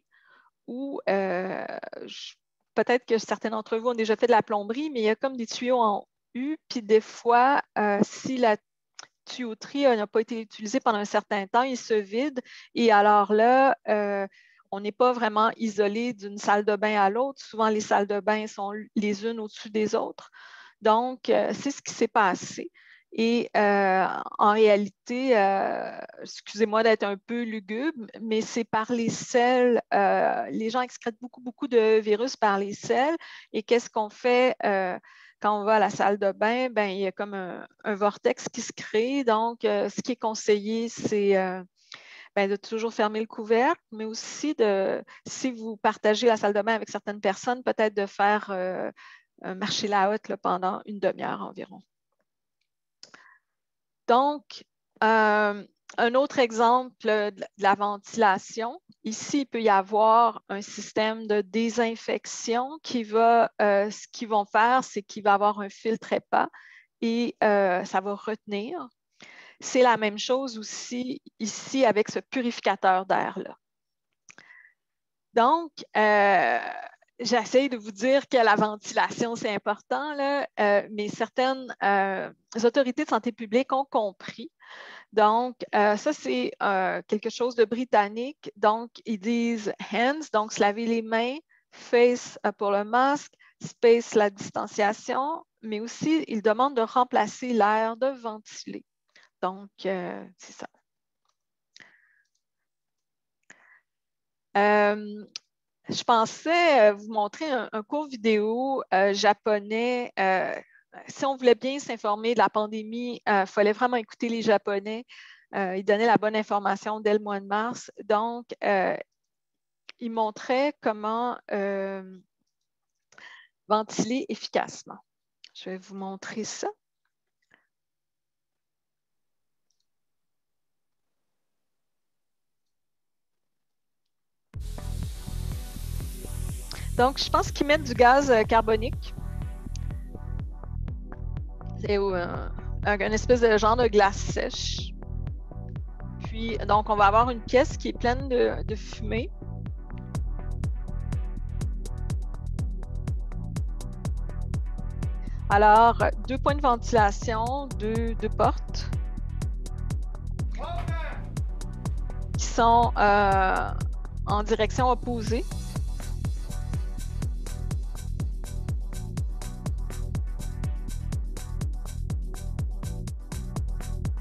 où peut-être que certains d'entre vous ont déjà fait de la plomberie, mais il y a comme des tuyaux en U, puis des fois, si la tuyauterie n'a pas été utilisée pendant un certain temps, il se vide. Et alors là, on n'est pas vraiment isolé d'une salle de bain à l'autre. Souvent, les salles de bain sont les unes au-dessus des autres. Donc, c'est ce qui s'est passé. Et en réalité, excusez-moi d'être un peu lugubre, mais c'est par les selles. Les gens excrètent beaucoup, beaucoup de virus par les selles. Et qu'est-ce qu'on fait quand on va à la salle de bain? Ben, il y a comme un vortex qui se crée. Donc, ce qui est conseillé, c'est de toujours fermer le couvercle, mais aussi si vous partagez la salle de bain avec certaines personnes, peut-être de faire marcher la hotte pendant une demi-heure environ. Donc, un autre exemple de la ventilation. Ici, il peut y avoir un système de désinfection ce qu'ils vont faire, c'est qu'il va avoir un filtre HEPA et ça va retenir. C'est la même chose aussi ici avec ce purificateur d'air-là. Donc, j'essaie de vous dire que la ventilation, c'est important, là, mais certaines autorités de santé publique ont compris. Donc, ça, c'est quelque chose de britannique. Donc, ils disent hands, donc se laver les mains, face pour le masque, space, la distanciation, mais aussi, ils demandent de remplacer l'air, de ventiler. Donc, c'est ça. Je pensais vous montrer un court vidéo japonais. Si on voulait bien s'informer de la pandémie, il fallait vraiment écouter les Japonais. Ils donnaient la bonne information dès le mois de mars. Donc, ils montraient comment ventiler efficacement. Je vais vous montrer ça. Donc, je pense qu'ils mettent du gaz carbonique. C'est une espèce de genre de glace sèche. Puis, donc, on va avoir une pièce qui est pleine de fumée. Alors, 2 points de ventilation, deux portes qui sont en direction opposée.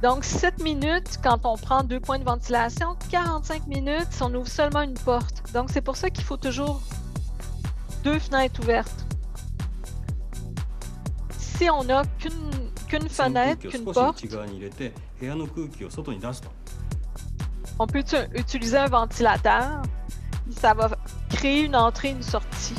Donc, 7 minutes quand on prend 2 points de ventilation, 45 minutes si on ouvre seulement une porte. Donc, c'est pour ça qu'il faut toujours 2 fenêtres ouvertes. Si on n'a qu'une fenêtre, qu'une porte, on peut utiliser un ventilateur. Ça va créer une entrée et une sortie.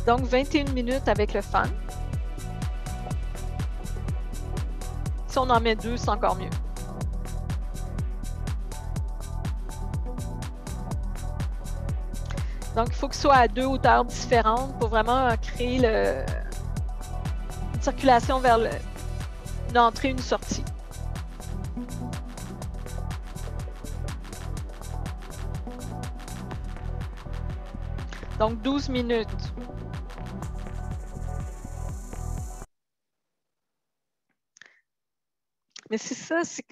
Donc, 21 minutes avec le fan. Si on en met 2, c'est encore mieux. Donc, il faut que ce soit à 2 hauteurs différentes pour vraiment créer une circulation vers une entrée et une sortie. Donc, 12 minutes. Mais c'est ça, c'est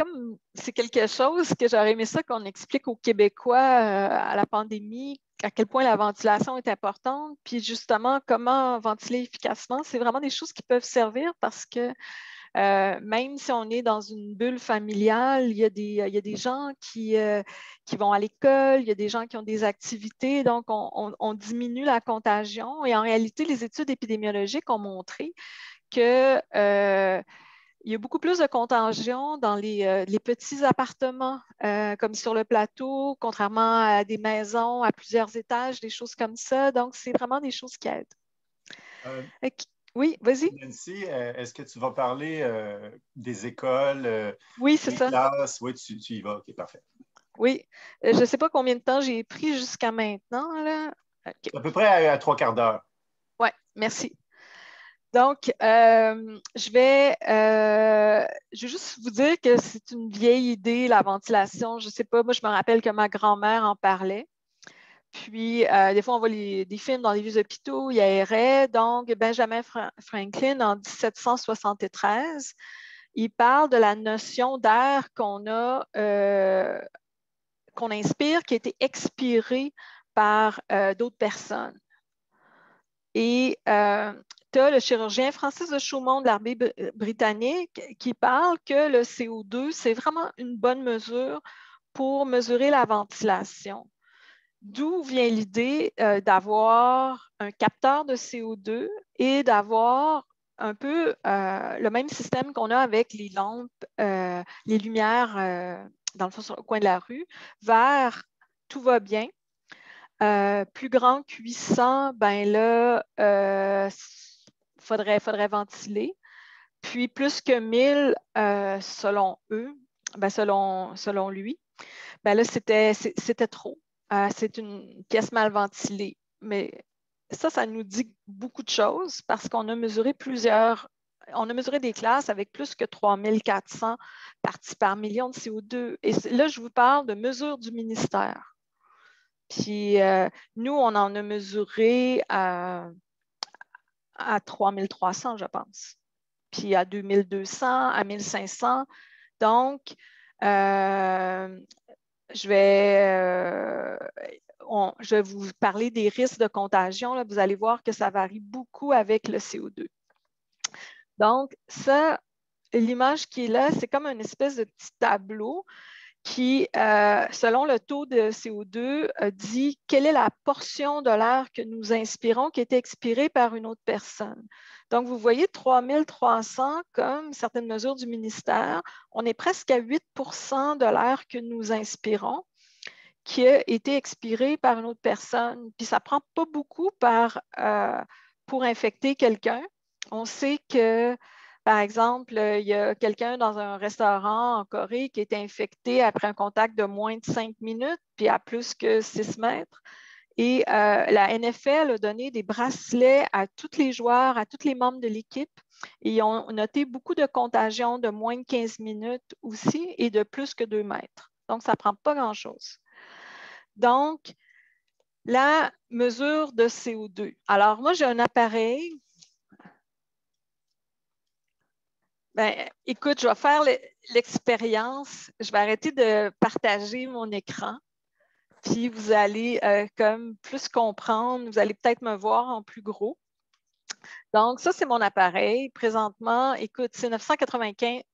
quelque chose que j'aurais aimé ça qu'on explique aux Québécois à la pandémie, à quel point la ventilation est importante, puis justement, comment ventiler efficacement. C'est vraiment des choses qui peuvent servir parce que même si on est dans une bulle familiale, il y a des gens qui vont à l'école, il y a des gens qui ont des activités, donc on diminue la contagion. Et en réalité, les études épidémiologiques ont montré que il y a beaucoup plus de contagion dans les petits appartements, comme sur le plateau, contrairement à des maisons à plusieurs étages, des choses comme ça. Donc, c'est vraiment des choses qui aident. Euh, Oui, vas-y. Nancy, est-ce que tu vas parler des écoles, Oui, c'est des ça. classes? Oui, tu y vas. OK, parfait. Oui. Je ne sais pas combien de temps j'ai pris jusqu'à maintenant, là. OK. À peu près à 3/4 d'heure. Oui, merci. Donc, je vais juste vous dire que c'est une vieille idée, la ventilation. Je ne sais pas, moi, je me rappelle que ma grand-mère en parlait. Puis, des fois, on voit des films dans les vieux hôpitaux, il aérait. Donc, Benjamin Franklin, en 1773, il parle de la notion d'air qu'on inspire, qui a été expirée par d'autres personnes. Et tu as le chirurgien Francis de Chaumont de l'Armée britannique qui parle que le CO2, c'est vraiment une bonne mesure pour mesurer la ventilation. D'où vient l'idée d'avoir un capteur de CO2 et d'avoir un peu le même système qu'on a avec les lampes, les lumières, dans le fond, sur le coin de la rue, vers tout va bien. Plus grand que 800, ben là, faudrait ventiler. Puis plus que 1000, selon eux, ben selon lui, ben là, c'était trop. C'est une pièce mal ventilée. Mais ça nous dit beaucoup de choses parce qu'on a mesuré on a mesuré des classes avec plus que 3400 parties par million de CO2. Et là, je vous parle de mesures du ministère. Puis nous, on en a mesuré à 3300, je pense. Puis à 2200, à 1500. Donc, je vais vous parler des risques de contagion. Là. Vous allez voir que ça varie beaucoup avec le CO2. Donc, ça, l'image qui est là, c'est comme une espèce de petit tableau qui, selon le taux de CO2, dit quelle est la portion de l'air que nous inspirons qui est expirée par une autre personne. Donc, vous voyez 3300 comme certaines mesures du ministère. On est presque à 8 de l'air que nous inspirons qui a été expiré par une autre personne. Puis ça ne prend pas beaucoup pour infecter quelqu'un. On sait que, par exemple, il y a quelqu'un dans un restaurant en Corée qui est infecté après un contact de moins de 5 minutes, puis à plus que 6 mètres. Et la NFL a donné des bracelets à tous les joueurs, à tous les membres de l'équipe. Et ils ont noté beaucoup de contagions de moins de 15 minutes aussi et de plus que 2 mètres. Donc, ça ne prend pas grand-chose. Donc, la mesure de CO2. Alors, moi, j'ai un appareil. Ben, écoute, je vais faire l'expérience. Je vais arrêter de partager mon écran. Puis, vous allez comme plus comprendre. Vous allez peut-être me voir en plus gros. Donc, ça, c'est mon appareil. Présentement, écoute, c'est 985.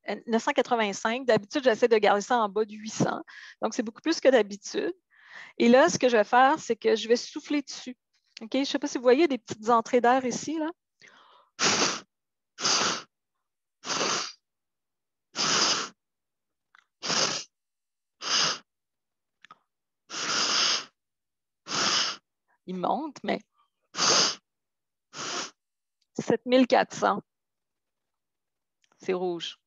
D'habitude, j'essaie de garder ça en bas de 800. Donc, c'est beaucoup plus que d'habitude. Et là, ce que je vais faire, c'est que je vais souffler dessus. OK? Je ne sais pas si vous voyez des petites entrées d'air ici, là. Il monte, mais 7400. C'est rouge.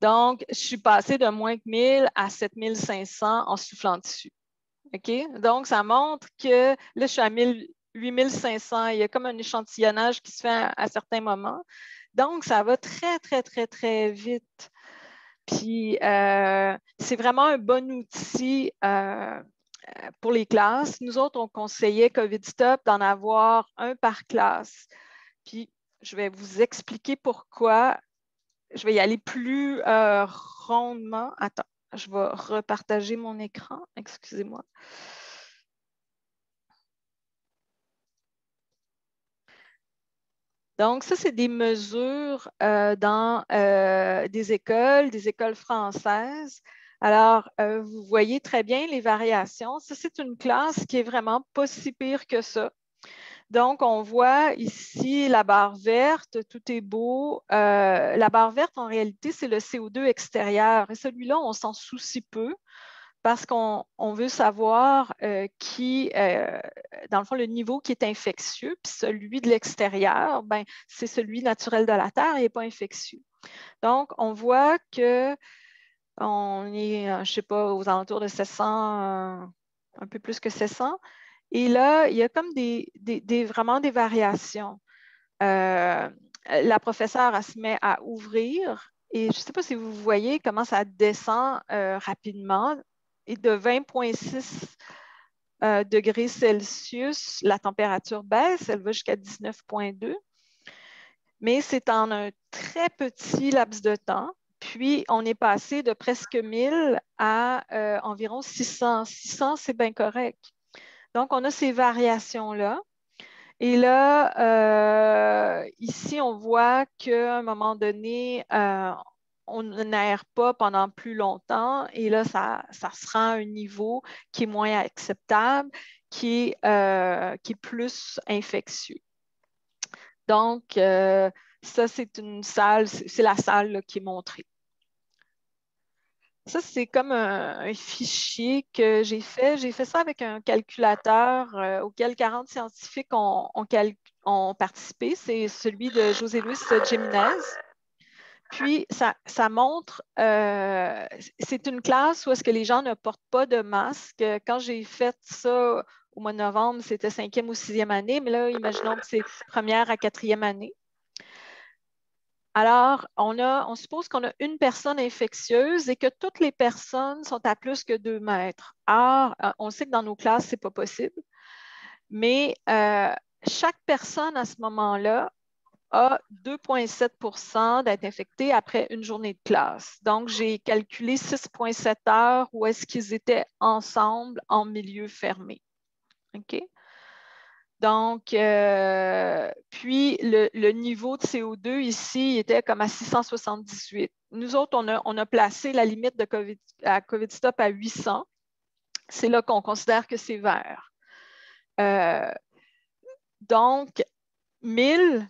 Donc, je suis passée de moins que 1000 à 7500 en soufflant dessus. OK? Donc, ça montre que là, je suis à 8500. Il y a comme un échantillonnage qui se fait à certains moments. Donc, ça va très, très, très, très vite. Puis, c'est vraiment un bon outil pour les classes. Nous autres, on conseillait COVID Stop d'en avoir un par classe. Puis, je vais vous expliquer pourquoi je vais y aller plus rondement. Attends, je vais repartager mon écran. Excusez-moi. Donc, ça, c'est des mesures dans des écoles françaises. Alors, vous voyez très bien les variations. Ça, c'est une classe qui est vraiment pas si pire que ça. Donc, on voit ici la barre verte, tout est beau. La barre verte, en réalité, c'est le CO2 extérieur. Et celui-là, on s'en soucie peu parce qu'on veut savoir dans le fond, le niveau qui est infectieux, puis celui de l'extérieur, ben, c'est celui naturel de la Terre, il n'est pas infectieux. Donc, on voit qu'on est, je ne sais pas, aux alentours de 700, un peu plus que 700. Et là, il y a comme vraiment des variations. La professeure, elle se met à ouvrir et je ne sais pas si vous voyez comment ça descend rapidement. Et de 20,6 degrés Celsius, la température baisse, elle va jusqu'à 19,2. Mais c'est en un très petit laps de temps. Puis, on est passé de presque 1000 à environ 600. 600, c'est bien correct. Donc, on a ces variations-là. Et là, ici, on voit qu'à un moment donné, on n'aère pas pendant plus longtemps et là, ça se rend à un niveau qui est moins acceptable, qui est plus infectieux. Donc, ça, c'est une salle, c'est la salle là, qui est montrée. Ça, c'est comme un fichier que j'ai fait. J'ai fait ça avec un calculateur auquel 40 scientifiques ont participé. C'est celui de José-Luis Jiménez. Puis, ça montre, c'est une classe où est-ce que les gens ne portent pas de masque. Quand j'ai fait ça au mois de novembre, c'était 5e ou 6e année, mais là, imaginons que c'est 1re à 4e année. Alors, on suppose qu'on a une personne infectieuse et que toutes les personnes sont à plus que 2 mètres. Or, on sait que dans nos classes, ce n'est pas possible, mais chaque personne à ce moment-là a 2,7 % d'être infectée après une journée de classe. Donc, j'ai calculé 6,7 heures où est-ce qu'ils étaient ensemble en milieu fermé. OK? Donc, puis le niveau de CO2 ici était comme à 678. Nous autres, on a placé la limite de COVID Stop à 800. C'est là qu'on considère que c'est vert. Donc, 1000,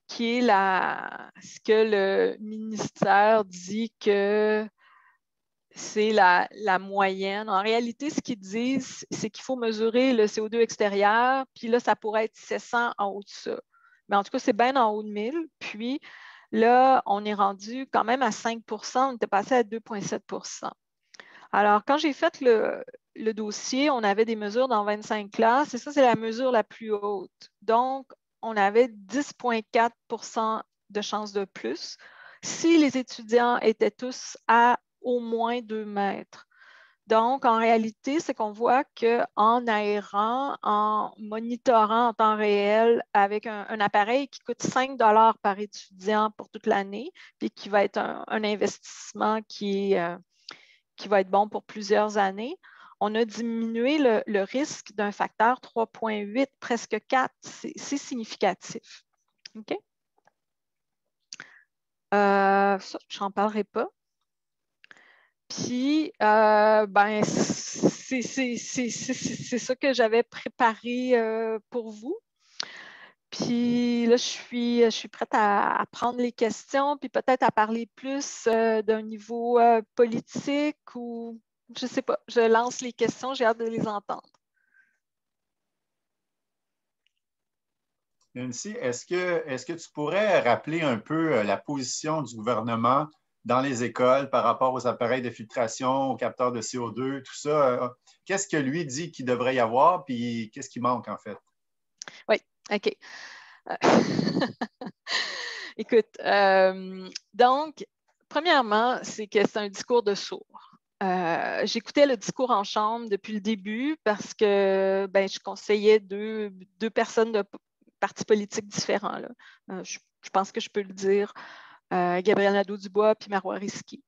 qui est ce que le ministère dit que c'est la moyenne. En réalité, ce qu'ils disent, c'est qu'il faut mesurer le CO2 extérieur, puis là, ça pourrait être 700 en haut de ça. Mais en tout cas, c'est bien en haut de 1000. Puis là, on est rendu quand même à 5 %, on était passé à 2,7 %. Alors, quand j'ai fait le dossier, on avait des mesures dans 25 classes et ça, c'est la mesure la plus haute. Donc, on avait 10,4 % de chances de plus si les étudiants étaient tous à au moins 2 mètres. Donc, en réalité, c'est qu'on voit qu'en aérant, en monitorant en temps réel avec un appareil qui coûte 5 $ par étudiant pour toute l'année, puis qui va être un investissement qui va être bon pour plusieurs années, on a diminué le risque d'un facteur 3,8, presque 4. C'est significatif. OK? Ça, je n'en parlerai pas. Puis, ben, c'est ça que j'avais préparé pour vous. Puis là, je suis prête à prendre les questions, puis peut-être à parler plus d'un niveau politique ou je ne sais pas. Je lance les questions, j'ai hâte de les entendre. Nancy, est-ce que tu pourrais rappeler un peu la position du gouvernement dans les écoles par rapport aux appareils de filtration, aux capteurs de CO2, tout ça? Qu'est-ce que lui dit qu'il devrait y avoir, puis qu'est-ce qui manque en fait? Oui, OK. Écoute, donc, premièrement, c'est que c'est un discours de sourd. J'écoutais le discours en chambre depuis le début parce que je conseillais deux personnes de partis politiques différents. Là. Je pense que je peux le dire. Gabriel Nadeau-Dubois puis Marois Risky.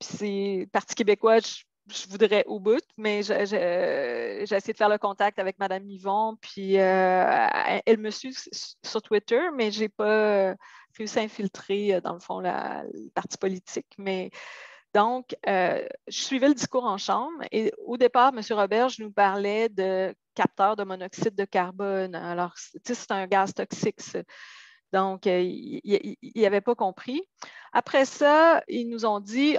Puis c'est Parti québécois, je voudrais au bout, mais j'ai essayé de faire le contact avec Mme Yvon, puis elle me suit sur Twitter, mais je n'ai pas réussi à infiltrer, dans le fond, le parti politique. Mais donc, je suivais le discours en chambre et au départ, M. Roberge nous parlait de capteurs de monoxyde de carbone. Alors, c'est un gaz toxique, ça. Donc, il n'avait pas compris. Après ça, ils nous ont dit,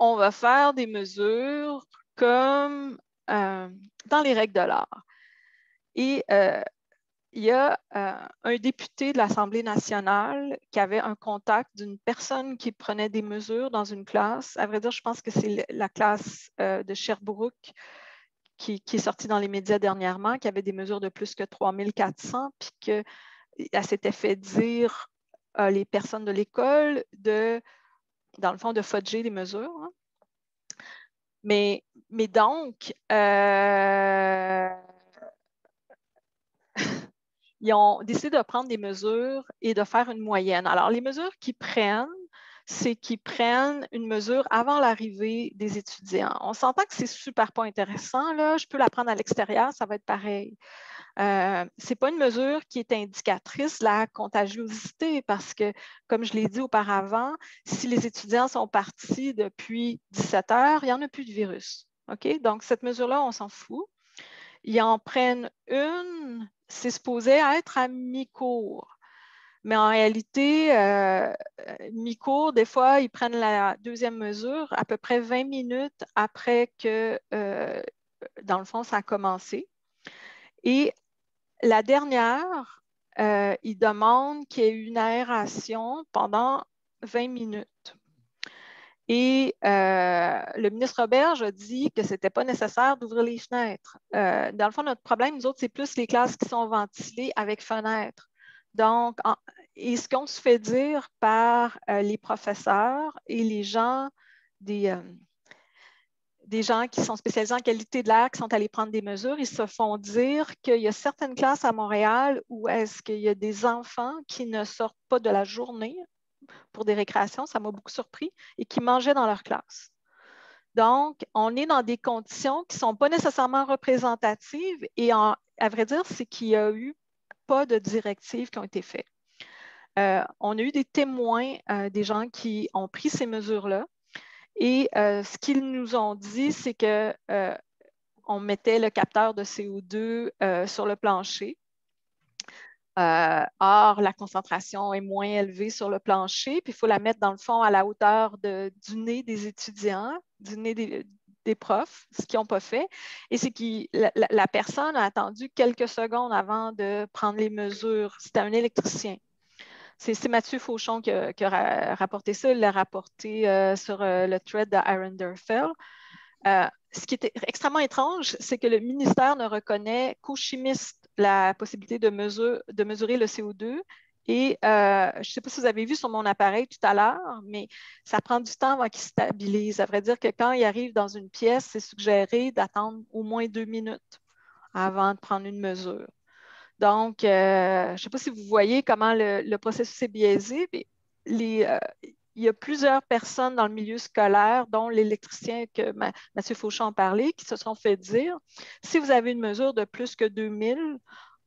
on va faire des mesures comme dans les règles de l'art. Et il y a un député de l'Assemblée nationale qui avait un contact d'une personne qui prenait des mesures dans une classe. À vrai dire, je pense que c'est la classe de Sherbrooke qui est sortie dans les médias dernièrement, qui avait des mesures de plus que 3400, puis qu'elle s'était fait dire les personnes de l'école dans le fond, de fudger les mesures. Hein. Mais donc, ils ont décidé de prendre des mesures et de faire une moyenne. Alors, les mesures qu'ils prennent, c'est qu'ils prennent une mesure avant l'arrivée des étudiants. On s'entend que c'est super pas intéressant. Là. Je peux la prendre à l'extérieur, ça va être pareil. Ce n'est pas une mesure qui est indicatrice de la contagiosité parce que, comme je l'ai dit auparavant, si les étudiants sont partis depuis 17 heures, il n'y en a plus de virus. OK? Donc, cette mesure-là, on s'en fout. Ils en prennent une, c'est supposé être à mi-cours. Mais en réalité, mi-cours, des fois, ils prennent la deuxième mesure à peu près 20 minutes après que, dans le fond, ça a commencé. Et la dernière, ils demandent qu'il y ait une aération pendant 20 minutes. Et le ministre Roberge a dit que ce n'était pas nécessaire d'ouvrir les fenêtres. Dans le fond, notre problème, nous autres, c'est plus les classes qui sont ventilées avec fenêtres. Donc, et ce qu'on se fait dire par les professeurs et les gens des gens qui sont spécialisés en qualité de l'air, qui sont allés prendre des mesures, ils se font dire qu'il y a certaines classes à Montréal où est-ce qu'il y a des enfants qui ne sortent pas de la journée pour des récréations, ça m'a beaucoup surpris, et qui mangeaient dans leur classe. Donc, on est dans des conditions qui ne sont pas nécessairement représentatives et à vrai dire, c'est qu'il n'y a eu pas de directives qui ont été faites. On a eu des témoins, des gens qui ont pris ces mesures-là et ce qu'ils nous ont dit, c'est qu'on mettait le capteur de CO2 sur le plancher. Or, la concentration est moins élevée sur le plancher, puis il faut la mettre dans le fond à la hauteur du nez des étudiants, du nez des profs, ce qu'ils n'ont pas fait. Et c'est que la personne a attendu quelques secondes avant de prendre les mesures. C'était un électricien. C'est Mathieu Fauchon qui a rapporté ça. Il l'a rapporté sur le thread d'Aaron Derfel. Ce qui est extrêmement étrange, c'est que le ministère ne reconnaît qu'aux chimistes la possibilité de mesurer le CO2. Et je ne sais pas si vous avez vu sur mon appareil tout à l'heure, mais ça prend du temps avant qu'il stabilise. Ça veut dire que quand il arrive dans une pièce, c'est suggéré d'attendre au moins 2 minutes avant de prendre une mesure. Donc, je ne sais pas si vous voyez comment le processus est biaisé, mais il y a plusieurs personnes dans le milieu scolaire, dont l'électricien que Mathieu Fauchon a parlé, qui se sont fait dire, si vous avez une mesure de plus que 2000,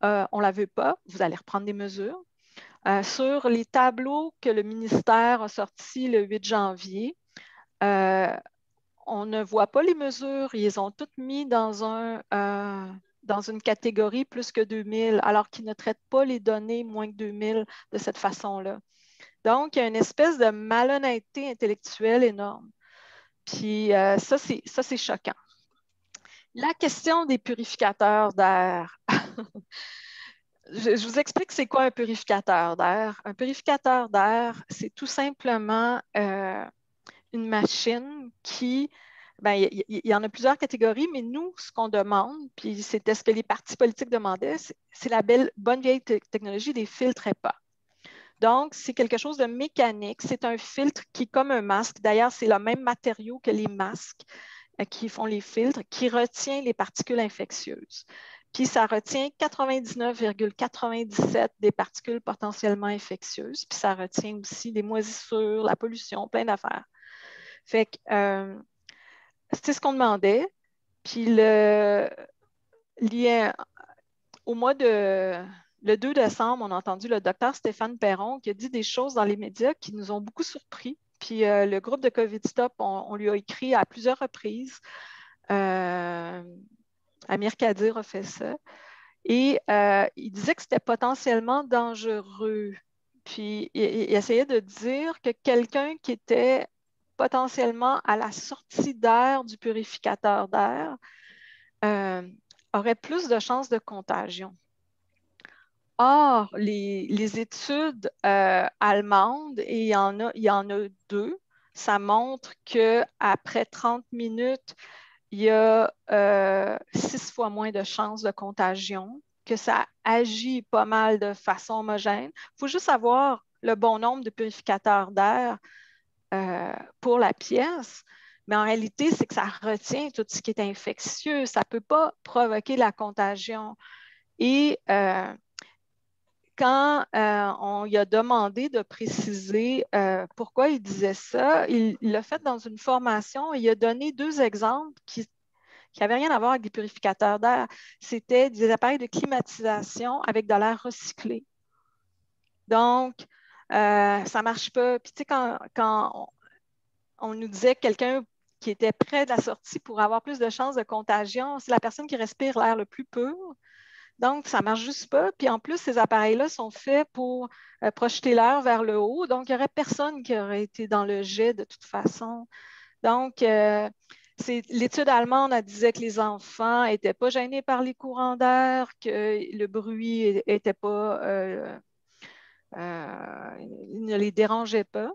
on ne la veut pas, vous allez reprendre des mesures. Sur les tableaux que le ministère a sortis le 8 janvier, on ne voit pas les mesures. Ils les ont toutes mis dans une catégorie plus que 2000, alors qu'ils ne traitent pas les données moins que 2000 de cette façon-là. Donc, il y a une espèce de malhonnêteté intellectuelle énorme. Puis ça, c'est choquant. La question des purificateurs d'air. Je vous explique c'est quoi un purificateur d'air. Un purificateur d'air, c'est tout simplement une machine qui, il y en a plusieurs catégories, mais nous, ce qu'on demande, puis c'était ce que les partis politiques demandaient, c'est la bonne vieille technologie des filtres HEPA. Donc, c'est quelque chose de mécanique. C'est un filtre qui est comme un masque. D'ailleurs, c'est le même matériau que les masques qui font les filtres, qui retient les particules infectieuses. puis ça retient 99,97 des particules potentiellement infectieuses, puis ça retient aussi les moisissures, la pollution, plein d'affaires. Fait que c'est ce qu'on demandait. Puis au mois de... Le 2 décembre, on a entendu le docteur Stéphane Perron qui a dit des choses dans les médias qui nous ont beaucoup surpris. Puis le groupe de COVID Stop, on lui a écrit à plusieurs reprises. Amir Kadir a fait ça. Et il disait que c'était potentiellement dangereux. Puis il essayait de dire que quelqu'un qui était potentiellement à la sortie d'air du purificateur d'air aurait plus de chances de contagion. Or, les études allemandes, et il y en a 2, ça montre qu'après 30 minutes, il y a 6 fois moins de chances de contagion, que ça agit pas mal de façon homogène. Il faut juste avoir le bon nombre de purificateurs d'air pour la pièce, mais en réalité, c'est que ça retient tout ce qui est infectieux. Ça ne peut pas provoquer la contagion. Et quand on lui a demandé de préciser pourquoi il disait ça, il l'a fait dans une formation et il a donné 2 exemples qui n'avaient rien à voir avec des purificateurs d'air. C'était des appareils de climatisation avec de l'air recyclé. Donc, ça ne marche pas. Puis, tu sais, quand on nous disait que quelqu'un qui était près de la sortie pour avoir plus de chances de contagion, c'est la personne qui respire l'air le plus pur. Donc, ça ne marche juste pas. Puis en plus, ces appareils-là sont faits pour projeter l'air vers le haut. Donc, il n'y aurait personne qui aurait été dans le jet de toute façon. Donc, l'étude allemande disait que les enfants n'étaient pas gênés par les courants d'air, que le bruit était pas, ne les dérangeait pas.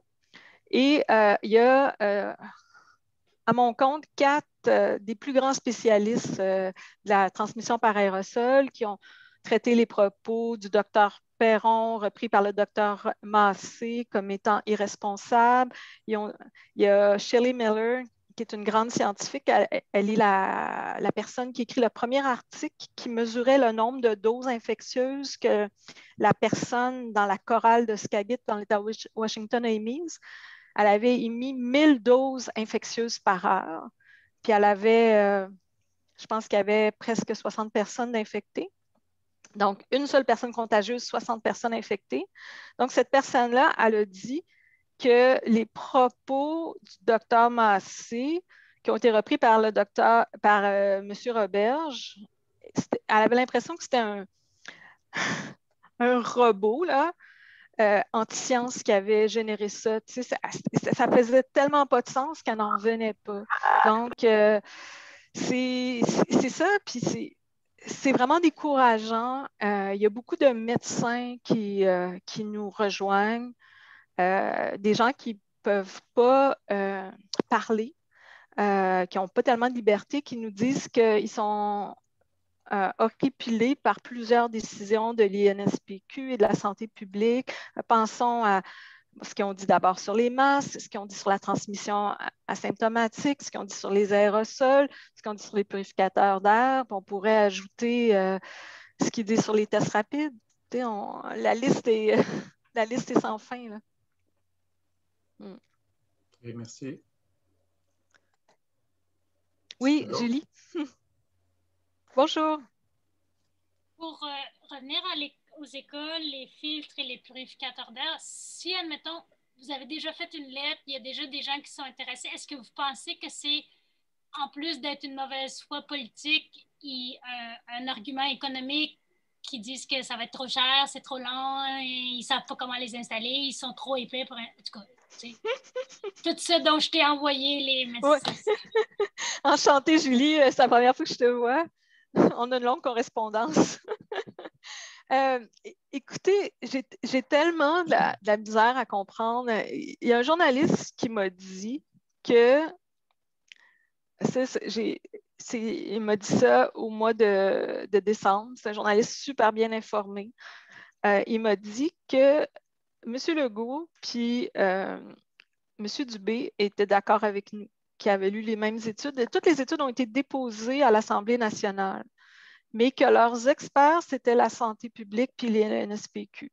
Et il y a, à mon compte, 4 des plus grands spécialistes de la transmission par aérosol qui ont traité les propos du docteur Perron, repris par le docteur Massé comme étant irresponsables. Il y a Shelley Miller, qui est une grande scientifique. Elle est la personne qui écrit le premier article qui mesurait le nombre de doses infectieuses que la personne dans la chorale de Skagit, dans l'État de Washington, a émise. Elle avait émis 1000 doses infectieuses par heure. Puis elle avait, je pense qu'il y avait presque 60 personnes infectées. Donc, une seule personne contagieuse, 60 personnes infectées. Donc, cette personne-là, elle a dit que les propos du docteur Massé, qui ont été repris par M. Roberge, elle avait l'impression que c'était un robot, là, anti-science qui avait généré ça. Tu sais, ça faisait tellement pas de sens qu'elle n'en revenait pas. Donc, c'est ça, puis c'est vraiment décourageant. Il y a beaucoup de médecins qui nous rejoignent, des gens qui ne peuvent pas parler, qui n'ont pas tellement de liberté, qui nous disent qu'ils sont horripilés par plusieurs décisions de l'INSPQ et de la santé publique. Pensons à ce qu'ils ont dit d'abord sur les masques, ce qu'ils ont dit sur la transmission asymptomatique, ce qu'ils ont dit sur les aérosols, ce qu'ils ont dit sur les purificateurs d'air. On pourrait ajouter ce qu'ils disent sur les tests rapides. La liste est sans fin, là. Okay, merci. Oui, Julie. Bonjour. Pour revenir aux écoles, les filtres et les purificateurs d'air, si, admettons, vous avez déjà fait une lettre, il y a déjà des gens qui sont intéressés, est-ce que vous pensez que c'est, en plus d'être une mauvaise foi politique, un argument économique qui disent que ça va être trop cher, c'est trop lent, ils ne savent pas comment les installer, ils sont trop épais pour... En tout cas, tout ça dont je t'ai envoyé les messages. Ouais. Enchantée, Julie, c'est la première fois que je te vois. On a une longue correspondance. Écoutez, j'ai tellement de la misère à comprendre. Il y a un journaliste qui m'a dit que il m'a dit ça au mois de décembre. C'est un journaliste super bien informé. Il m'a dit que M. Legault puis M. Dubé étaient d'accord avec nous, qui avaient lu les mêmes études. Toutes les études ont été déposées à l'Assemblée nationale. mais que leurs experts, c'était la santé publique puis les NSPQ.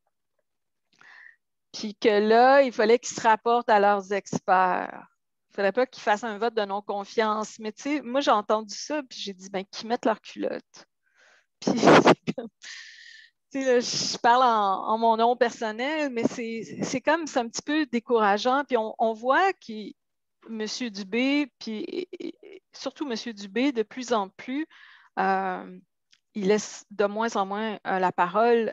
Puis que là, il fallait qu'ils se rapportent à leurs experts. Il ne fallait pas qu'ils fassent un vote de non-confiance. Mais tu sais, moi, j'ai entendu ça, puis j'ai dit, ben, qu'ils mettent leur culotte. Puis, tu sais, là, je parle en mon nom personnel, mais c'est comme, c'est un petit peu décourageant. Puis on voit que M. Dubé, puis surtout M. Dubé, de plus en plus, il laisse de moins en moins la parole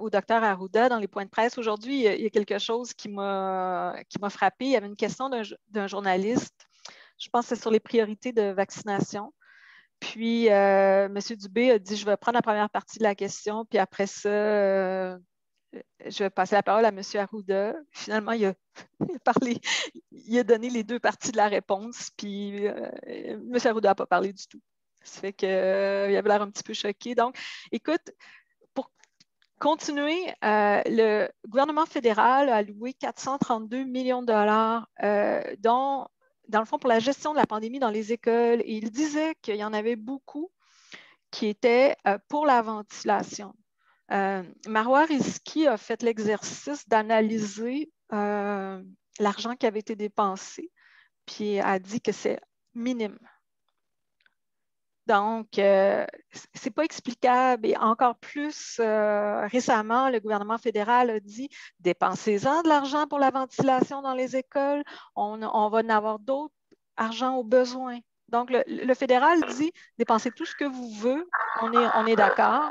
au docteur Arruda dans les points de presse. Aujourd'hui, il y a quelque chose qui m'a frappé. Il y avait une question d'un journaliste, je pense que c'est sur les priorités de vaccination. Puis, M. Dubé a dit, je vais prendre la première partie de la question, puis après ça, je vais passer la parole à M. Arruda. Finalement, il a parlé, il a donné les deux parties de la réponse, puis M. Arruda n'a pas parlé du tout. Ça fait qu'il avait l'air un petit peu choqué. Donc, écoute, pour continuer, le gouvernement fédéral a alloué 432 millions de dollars, dont, dans le fond, pour la gestion de la pandémie dans les écoles. Et il disait qu'il y en avait beaucoup qui étaient pour la ventilation. Marois Risky a fait l'exercice d'analyser l'argent qui avait été dépensé, puis a dit que c'est minime. Donc, ce n'est pas explicable. Et encore plus récemment, le gouvernement fédéral a dit dépensez-en de l'argent pour la ventilation dans les écoles. On va en avoir d'autres argent aux besoins. Donc, le fédéral dit dépensez tout ce que vous voulez. On est d'accord.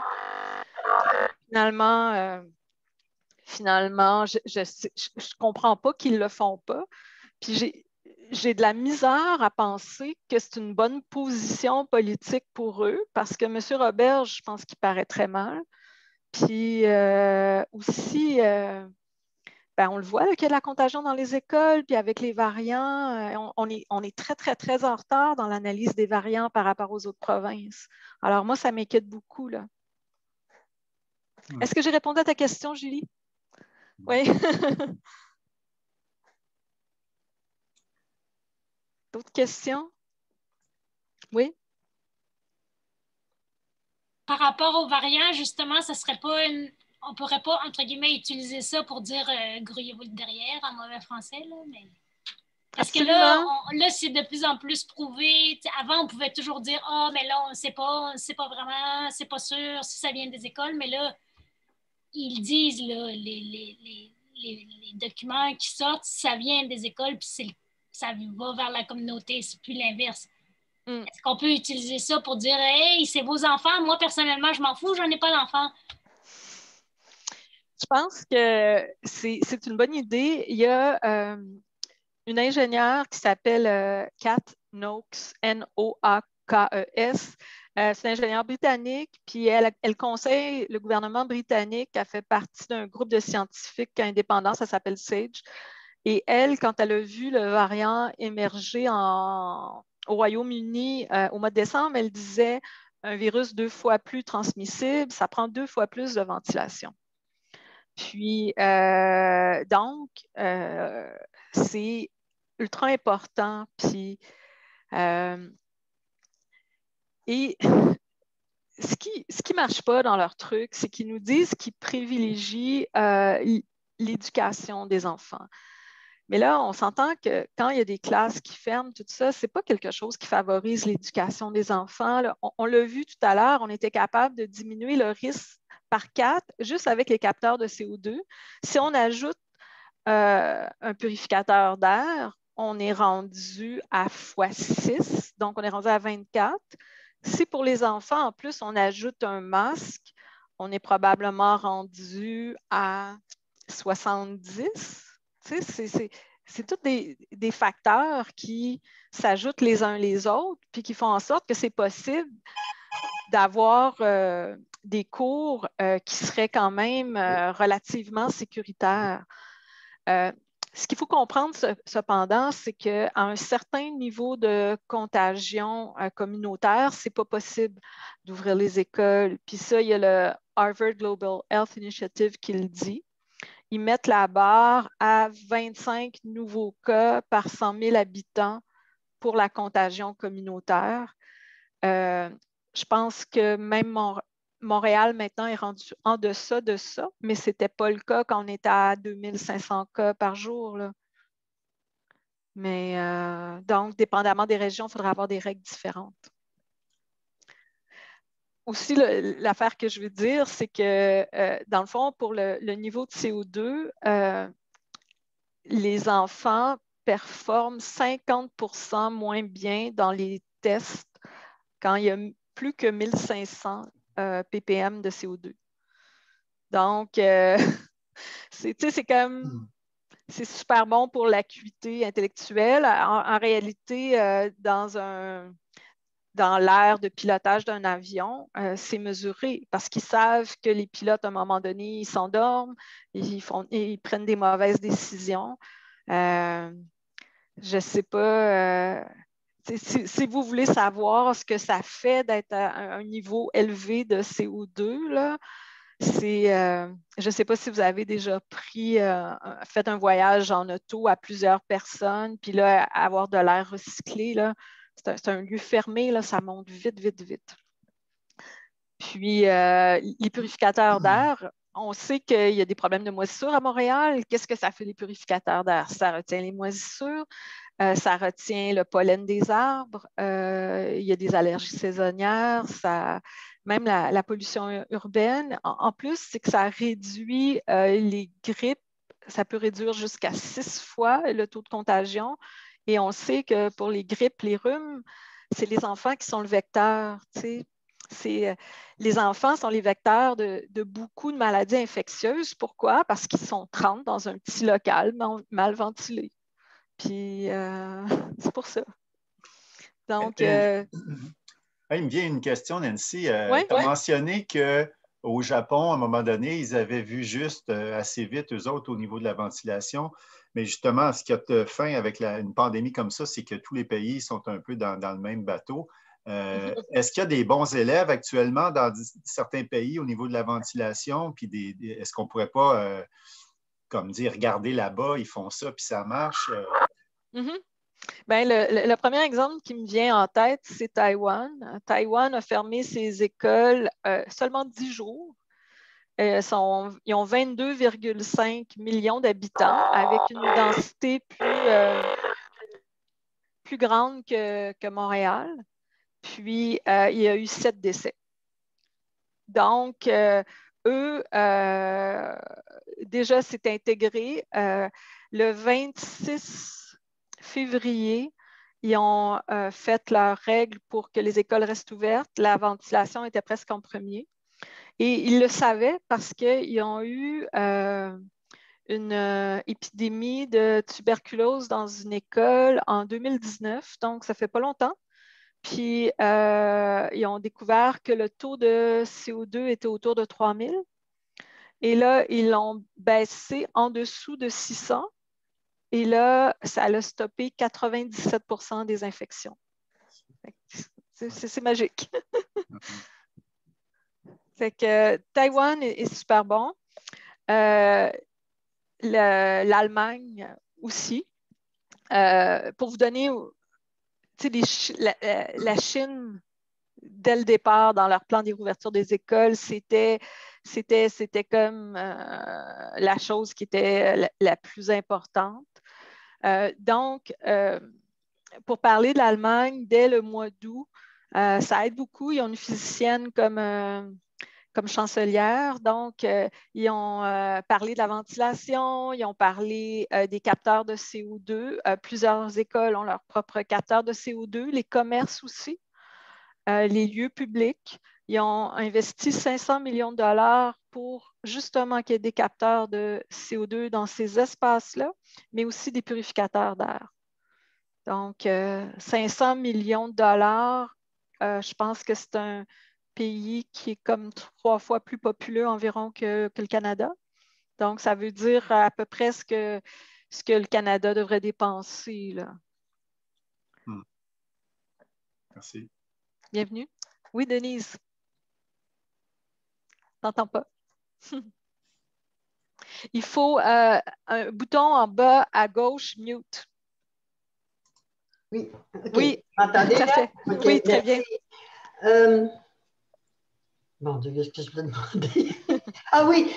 Finalement, je ne comprends pas qu'ils ne le font pas. Puis j'ai de la misère à penser que c'est une bonne position politique pour eux parce que M. Robert, je pense qu'il paraît très mal. Puis aussi, ben, on le voit qu'il y a de la contagion dans les écoles, puis avec les variants, on est très, très, très en retard dans l'analyse des variants par rapport aux autres provinces. Alors moi, ça m'inquiète beaucoup, là. Est-ce que j'ai répondu à ta question, Julie? Oui. D'autres questions? Oui? Par rapport aux variants, justement, ça serait pas on pourrait pas, entre guillemets, utiliser ça pour dire grouillez-vous le derrière en mauvais français, là, mais... Parce que là, c'est de plus en plus prouvé. T'sais, avant, on pouvait toujours dire « Ah, mais là, on ne sait pas vraiment, c'est pas sûr si ça vient des écoles. » Mais là, ils disent, là, les documents qui sortent, ça vient des écoles, puis ça va vers la communauté, c'est plus l'inverse. Est-ce qu'on peut utiliser ça pour dire « Hey, c'est vos enfants, moi, personnellement, je m'en fous, j'en ai pas d'enfants. » Je pense que c'est une bonne idée. Il y a une ingénieure qui s'appelle Kat Noakes, N-O-A-K-E-S. C'est une ingénieure britannique, puis elle conseille le gouvernement britannique. Elle fait partie d'un groupe de scientifiques indépendants, ça s'appelle SAGE. Et elle, quand elle a vu le variant émerger au Royaume-Uni au mois de décembre, elle disait un virus 2 fois plus transmissible, ça prend 2 fois plus de ventilation. Puis, donc, c'est ultra important. Puis, et ce qui ne marche pas dans leur truc, c'est qu'ils nous disent qu'ils privilégient l'éducation des enfants. Mais là, on s'entend que quand il y a des classes qui ferment, tout ça, ce n'est pas quelque chose qui favorise l'éducation des enfants. Là. On l'a vu tout à l'heure, on était capable de diminuer le risque par 4 juste avec les capteurs de CO2. Si on ajoute un purificateur d'air, on est rendu à x6, donc on est rendu à 24. Si pour les enfants, en plus, on ajoute un masque, on est probablement rendu à 70. Tu sais, c'est tous des facteurs qui s'ajoutent les uns les autres, puis qui font en sorte que c'est possible d'avoir des cours qui seraient quand même relativement sécuritaires. Ce qu'il faut comprendre cependant, c'est qu'à un certain niveau de contagion communautaire, ce n'est pas possible d'ouvrir les écoles. Puis ça, il y a le Harvard Global Health Initiative qui le dit. Ils mettent la barre à 25 nouveaux cas par 100 000 habitants pour la contagion communautaire. Je pense que même Montréal maintenant est rendu en deçà de ça, mais ce n'était pas le cas quand on était à 2500 cas par jour, là. Mais donc, dépendamment des régions, il faudra avoir des règles différentes. Aussi, l'affaire que je veux dire, c'est que, dans le fond, pour le niveau de CO2, les enfants performent 50% moins bien dans les tests quand il y a plus que 1500 ppm de CO2. Donc, c'est comme... C'est super bon pour l'acuité intellectuelle. En réalité, dans l'aire de pilotage d'un avion, c'est mesuré parce qu'ils savent que les pilotes, à un moment donné, ils s'endorment, ils prennent des mauvaises décisions. Je ne sais pas, si vous voulez savoir ce que ça fait d'être à un niveau élevé de CO2, là, je ne sais pas si vous avez déjà fait un voyage en auto à plusieurs personnes, puis là, avoir de l'air recyclé, là, c'est un lieu fermé, là, ça monte vite, vite, vite. Puis, les purificateurs d'air, on sait qu'il y a des problèmes de moisissure à Montréal. Qu'est-ce que ça fait, les purificateurs d'air? Ça retient les moisissures, ça retient le pollen des arbres, il y a des allergies saisonnières, même la pollution urbaine. En plus, c'est que ça réduit les grippes, ça peut réduire jusqu'à 6 fois le taux de contagion. Et on sait que pour les grippes, les rhumes, c'est les enfants qui sont le vecteur. Les enfants sont les vecteurs de beaucoup de maladies infectieuses. Pourquoi? Parce qu'ils sont 30 dans un petit local mal ventilé. Puis, c'est pour ça. Donc, il me vient une question, Nancy. Tu as mentionné qu'au Japon, à un moment donné, ils avaient vu juste assez vite, eux autres, au niveau de la ventilation. Mais justement, ce qui a fin avec une pandémie comme ça, c'est que tous les pays sont un peu dans le même bateau. Est-ce qu'il y a des bons élèves actuellement dans certains pays au niveau de la ventilation? Puis est-ce qu'on ne pourrait pas, comme dire, regarder là-bas, ils font ça, puis ça marche? Bien, le premier exemple qui me vient en tête, c'est Taïwan. Taïwan a fermé ses écoles seulement 10 jours. Ils ont 22,5 millions d'habitants avec une densité plus grande que Montréal. Puis, il y a eu 7 décès. Donc, eux, déjà, c'est intégré. Le 26 février, ils ont fait leurs règles pour que les écoles restent ouvertes. La ventilation était presque en premier. Et ils le savaient parce qu'ils ont eu une épidémie de tuberculose dans une école en 2019, donc ça fait pas longtemps. Puis, ils ont découvert que le taux de CO2 était autour de 3000. Et là, ils l'ont baissé en dessous de 600. Et là, ça a stoppé 97% des infections. C'est magique. Fait que Taïwan est super bon. L'Allemagne aussi. Pour vous donner, la Chine, dès le départ, dans leur plan de réouverture des écoles, c'était comme la chose qui était la plus importante. Donc, pour parler de l'Allemagne, dès le mois d'août, ça aide beaucoup. Ils ont une physicienne comme chancelière. Donc, ils ont parlé de la ventilation, ils ont parlé des capteurs de CO2. Plusieurs écoles ont leurs propres capteurs de CO2, les commerces aussi, les lieux publics. Ils ont investi 500 millions de dollars pour justement qu'il y ait des capteurs de CO2 dans ces espaces-là, mais aussi des purificateurs d'air. Donc, 500 millions de dollars, je pense que c'est un pays qui est comme 3 fois plus populeux environ que le Canada. Donc, ça veut dire à peu près ce que le Canada devrait dépenser, là. Merci. Bienvenue. Oui, Denise. T'entends pas. Il faut un bouton en bas à gauche, mute. Oui, okay. Oui, M'entendez tout à là? fait. Okay, oui, très merci. bien. Mon Dieu, qu'est-ce que je peux demander? Ah oui,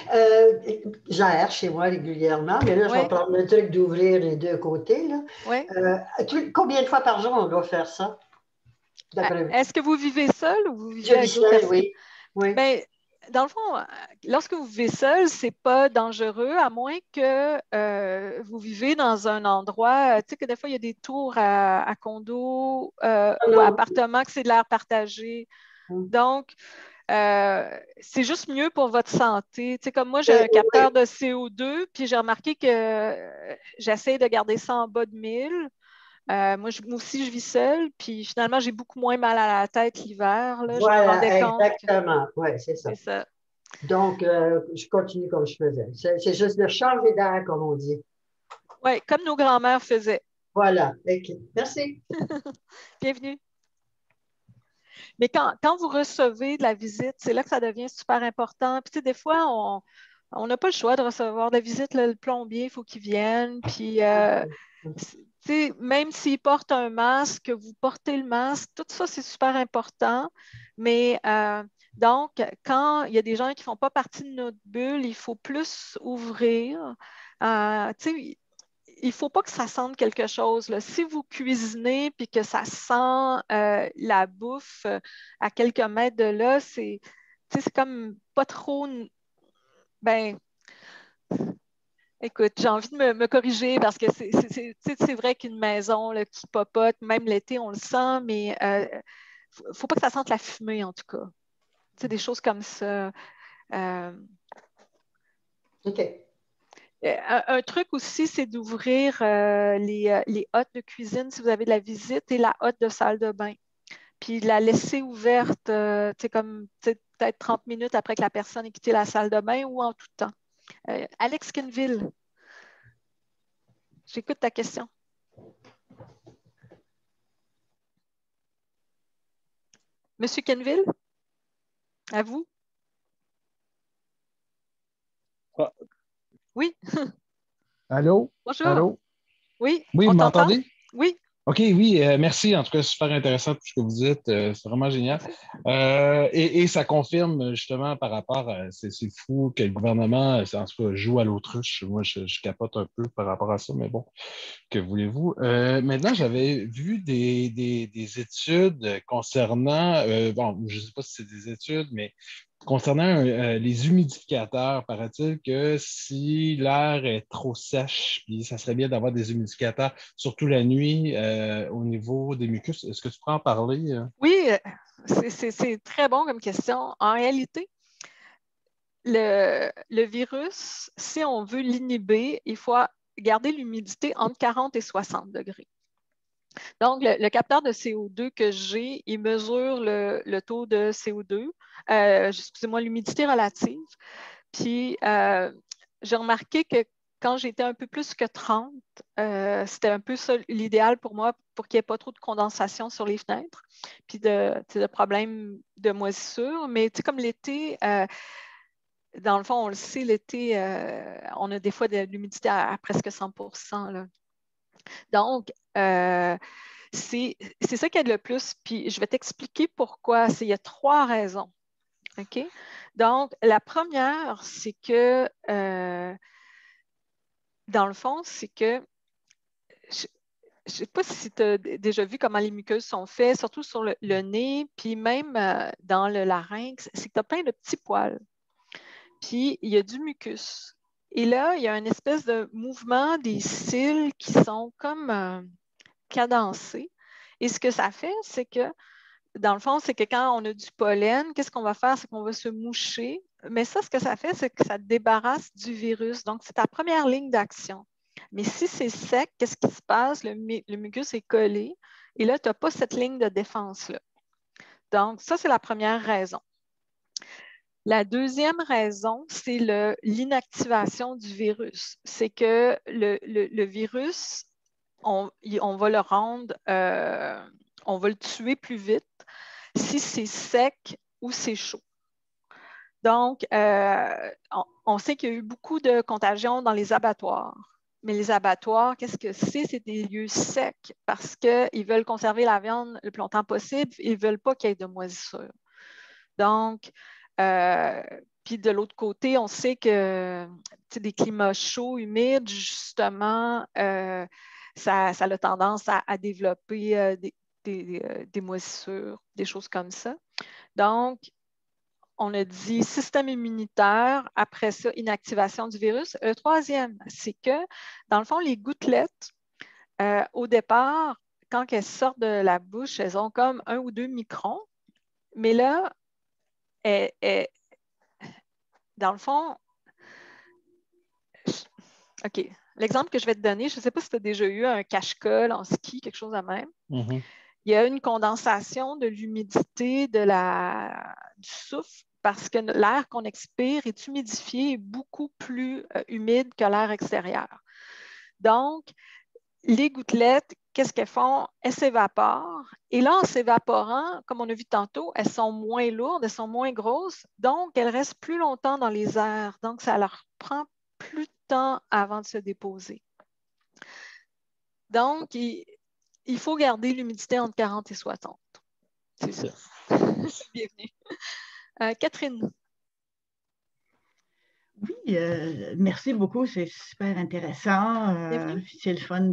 j'aère chez moi régulièrement, mais là, je vais Oui, prendre le truc d'ouvrir les deux côtés, là. oui. Combien de fois par jour on doit faire ça, d'après vous? Est-ce que vous vivez seul ou vous Je vivez vis avec d'autres seule, personnes? oui. Oui. Bien, dans le fond, lorsque vous vivez seul, c'est pas dangereux, à moins que vous vivez dans un endroit, tu sais que des fois, il y a des tours à condos Ah ou à non. appartements que c'est de l'air partagé. Hum. Donc, c'est juste mieux pour votre santé. Tu sais, comme moi, j'ai Oui, un capteur oui. de CO2, puis j'ai remarqué que j'essaie de garder ça en bas de 1000. Moi aussi, je vis seule, puis finalement, j'ai beaucoup moins mal à la tête l'hiver. Là. Je me rendais Voilà, compte que exactement. Oui, c'est c'est ça. ça. Donc, je continue comme je faisais. C'est juste de changer d'air, comme on dit. Oui, comme nos grands-mères faisaient. Voilà. OK. Merci. Bienvenue. Mais quand vous recevez de la visite, c'est là que ça devient super important. Puis, tu sais, des fois, on n'a pas le choix de recevoir de la visite. Là, le plombier, il faut qu'il vienne. Puis, tu sais, même s'il porte un masque, vous portez le masque, tout ça, c'est super important. Mais donc, quand il y a des gens qui ne font pas partie de notre bulle, il faut plus ouvrir. Tu sais, il ne faut pas que ça sente quelque chose, là. Si vous cuisinez puis que ça sent la bouffe à quelques mètres de là, c'est comme pas trop. Ben, écoute, j'ai envie de me corriger parce que c'est vrai qu'une maison là, qui popote, même l'été, on le sent, mais faut pas que ça sente la fumée, en tout cas. Tu sais, des choses comme ça. Euh, OK. un truc aussi, c'est d'ouvrir les hottes de cuisine si vous avez de la visite et la hotte de salle de bain. Puis la laisser ouverte, comme peut-être 30 minutes après que la personne ait quitté la salle de bain ou en tout temps. Alex Kenville, j'écoute ta question. Monsieur Kenville, à vous? Ah, Oui, allô? bonjour. Allô? Oui, Oui, on vous t'entend? m'entendez? Oui, OK, oui, merci. En tout cas, super intéressant tout ce que vous dites. C'est vraiment génial. Et ça confirme justement par rapport à. C'est fou que le gouvernement, en tout cas, joue à l'autruche. Moi, je capote un peu par rapport à ça, mais bon, que voulez-vous? Maintenant, j'avais vu des études concernant. Bon, je ne sais pas si c'est des études, mais concernant les humidificateurs, paraît-il que si l'air est trop sèche, puis ça serait bien d'avoir des humidificateurs, surtout la nuit, au niveau des mucus. Est-ce que tu peux en parler? oui, c'est très bon comme question. En réalité, le virus, si on veut l'inhiber, il faut garder l'humidité entre 40 et 60 degrés. Donc, le capteur de CO2 que j'ai, il mesure le taux de CO2, excusez-moi, l'humidité relative. Puis, j'ai remarqué que quand j'étais un peu plus que 30, c'était un peu ça l'idéal pour moi pour qu'il n'y ait pas trop de condensation sur les fenêtres, puis de problèmes de moisissure. Mais comme l'été, dans le fond, on le sait, l'été, on a des fois de l'humidité à presque 100 là. Donc, c'est ça qui aide le plus. Puis je vais t'expliquer pourquoi. Il y a 3 raisons. OK? Donc, la première, c'est que, dans le fond, c'est que, je ne sais pas si tu as déjà vu comment les muqueuses sont faites, surtout sur le nez, puis même dans le larynx, c'est que tu as plein de petits poils. Puis, il y a du mucus. Et là, il y a une espèce de mouvement des cils qui sont comme cadencés. Et ce que ça fait, c'est que, dans le fond, c'est que quand on a du pollen, qu'est-ce qu'on va faire? C'est qu'on va se moucher. Mais ça, ce que ça fait, c'est que ça te débarrasse du virus. Donc, c'est ta première ligne d'action. Mais si c'est sec, qu'est-ce qui se passe? Le mucus est collé. Et là, tu n'as pas cette ligne de défense-là. Donc, ça, c'est la première raison. La deuxième raison, c'est l'inactivation du virus. C'est que le virus, on va le rendre, on va le tuer plus vite si c'est sec ou c'est chaud. Donc, on sait qu'il y a eu beaucoup de contagions dans les abattoirs. Mais les abattoirs, qu'est-ce que c'est? C'est des lieux secs parce qu'ils veulent conserver la viande le plus longtemps possible. Ils ne veulent pas qu'il y ait de moisissure. Donc, puis de l'autre côté, on sait que des climats chauds, humides, justement, ça a tendance à développer des moisissures, des choses comme ça. Donc, on a dit système immunitaire, après ça, inactivation du virus. Le troisième, c'est que, dans le fond, les gouttelettes, au départ, quand elles sortent de la bouche, elles ont comme 1 ou 2 microns. Mais là, dans le fond, OK. L'exemple que je vais te donner, je ne sais pas si tu as déjà eu un cache-colle en ski, quelque chose de même. Mhm. Il y a une condensation de l'humidité du souffle parce que l'air qu'on expire est humidifié et beaucoup plus humide que l'air extérieur. Donc, les gouttelettes, qu'est-ce qu'elles font? Elles s'évaporent. Et là, en s'évaporant, comme on a vu tantôt, elles sont moins lourdes, elles sont moins grosses, donc elles restent plus longtemps dans les airs. Donc, ça leur prend plus de temps avant de se déposer. Donc, il faut garder l'humidité entre 40 et 60. C'est ça. Bienvenue. Catherine. Oui, merci beaucoup. C'est super intéressant. C'est le fun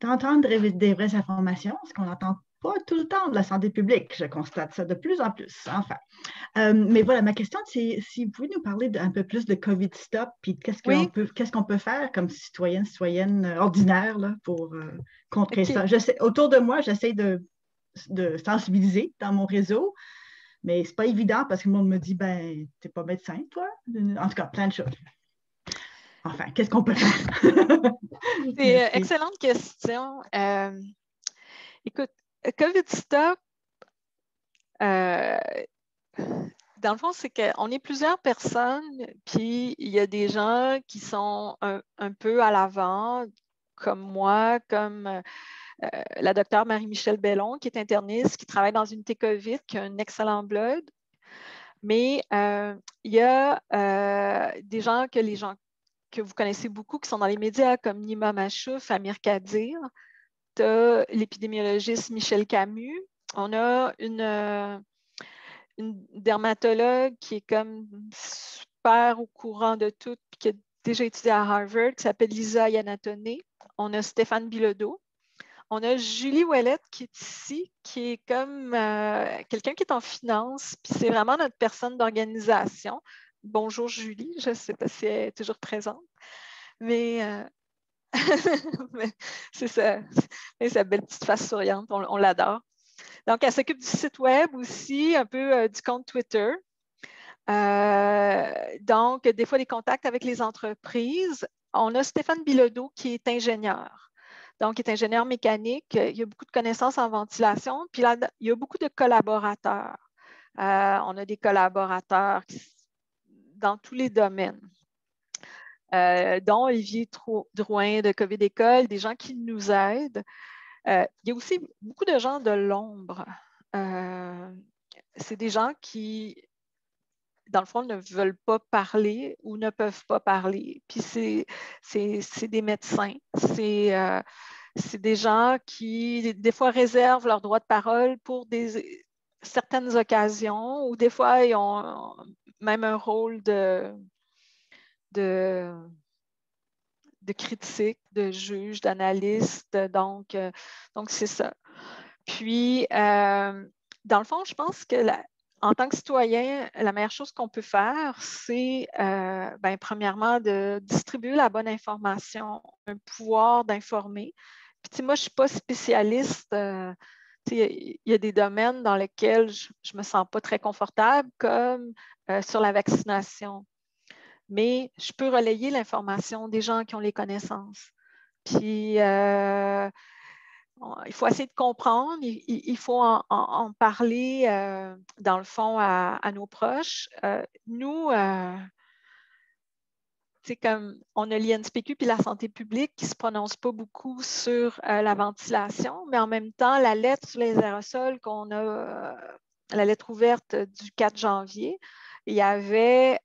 d'entendre des vraies informations, parce qu'on n'entend pas tout le temps de la santé publique. Je constate ça de plus en plus. Enfin. Mais voilà, ma question, c'est si vous pouvez nous parler un peu plus de COVID Stop, puis qu'est-ce qu'on peut faire comme citoyenne ordinaire là, pour contrer ça. Autour de moi, j'essaie de sensibiliser dans mon réseau, mais c'est pas évident parce que le monde me dit, ben, t'es pas médecin, toi? En tout cas, plein de choses. Enfin, qu'est-ce qu'on peut faire? C'est une excellente question. Écoute, COVID Stop, dans le fond, c'est qu'on est plusieurs personnes, puis il y a des gens qui sont un peu à l'avant, comme moi, comme la docteure Marie-Michelle Bellon, qui est interniste, qui travaille dans une unité COVID, qui a un excellent blog. Mais il y a des gens que vous connaissez beaucoup, qui sont dans les médias, comme Nima Machouf, Amir Kadir. Tu as l'épidémiologiste Michel Camus. On a une dermatologue qui est comme super au courant de tout, puis qui a déjà étudié à Harvard, qui s'appelle Lisa Iannatone. On a Stéphane Bilodeau. On a Julie Ouellette qui est ici, qui est comme quelqu'un qui est en finance, puis c'est vraiment notre personne d'organisation. Bonjour Julie, je ne sais pas si elle est toujours présente, mais c'est ça, sa belle petite face souriante, on l'adore. Donc, elle s'occupe du site web aussi, un peu du compte Twitter. Donc, des fois, des contacts avec les entreprises. On a Stéphane Bilodeau qui est ingénieur. Donc, il est ingénieur mécanique. Il a beaucoup de connaissances en ventilation. Puis là, il y a beaucoup de collaborateurs. On a des collaborateurs dans tous les domaines. Dont Olivier Drouin de COVID École, des gens qui nous aident. Il y a aussi beaucoup de gens de l'ombre. C'est des gens qui, dans le fond, ne veulent pas parler ou ne peuvent pas parler. Puis c'est des médecins. C'est des gens qui, des fois, réservent leur droit de parole pour certaines occasions ou des fois, ils ont même un rôle de critique, de juge, d'analyste. Donc c'est ça. Puis, dans le fond, je pense que en tant que citoyen, la meilleure chose qu'on peut faire, c'est, premièrement, de distribuer la bonne information, un pouvoir d'informer. Puis, moi, je ne suis pas spécialiste. Il y a des domaines dans lesquels je ne me sens pas très confortable, comme sur la vaccination. Mais je peux relayer l'information des gens qui ont les connaissances. Puis, il faut essayer de comprendre, il faut en parler, dans le fond, à nos proches. Nous, comme on a l'INSPQ puis la santé publique qui ne se prononce pas beaucoup sur la ventilation, mais en même temps, la lettre sur les aérosols qu'on a, la lettre ouverte du 4 janvier, il y avait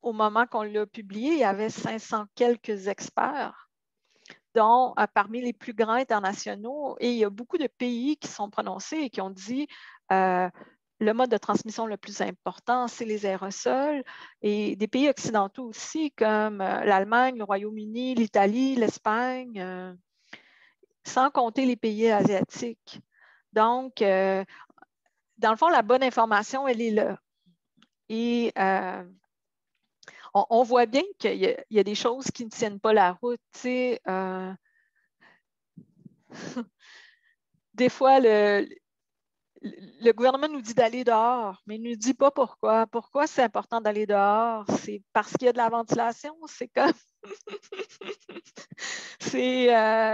au moment qu'on l'a publié, il y avait 500 quelques experts, dont parmi les plus grands internationaux. Et il y a beaucoup de pays qui sont prononcés et qui ont dit le mode de transmission le plus important, c'est les aérosols. Et des pays occidentaux aussi, comme l'Allemagne, le Royaume-Uni, l'Italie, l'Espagne, sans compter les pays asiatiques. Donc, dans le fond, la bonne information, elle est là. Et on voit bien qu'il y a des choses qui ne tiennent pas la route. Des fois, le gouvernement nous dit d'aller dehors, mais il ne nous dit pas pourquoi. Pourquoi c'est important d'aller dehors? C'est parce qu'il y a de la ventilation. C'est comme.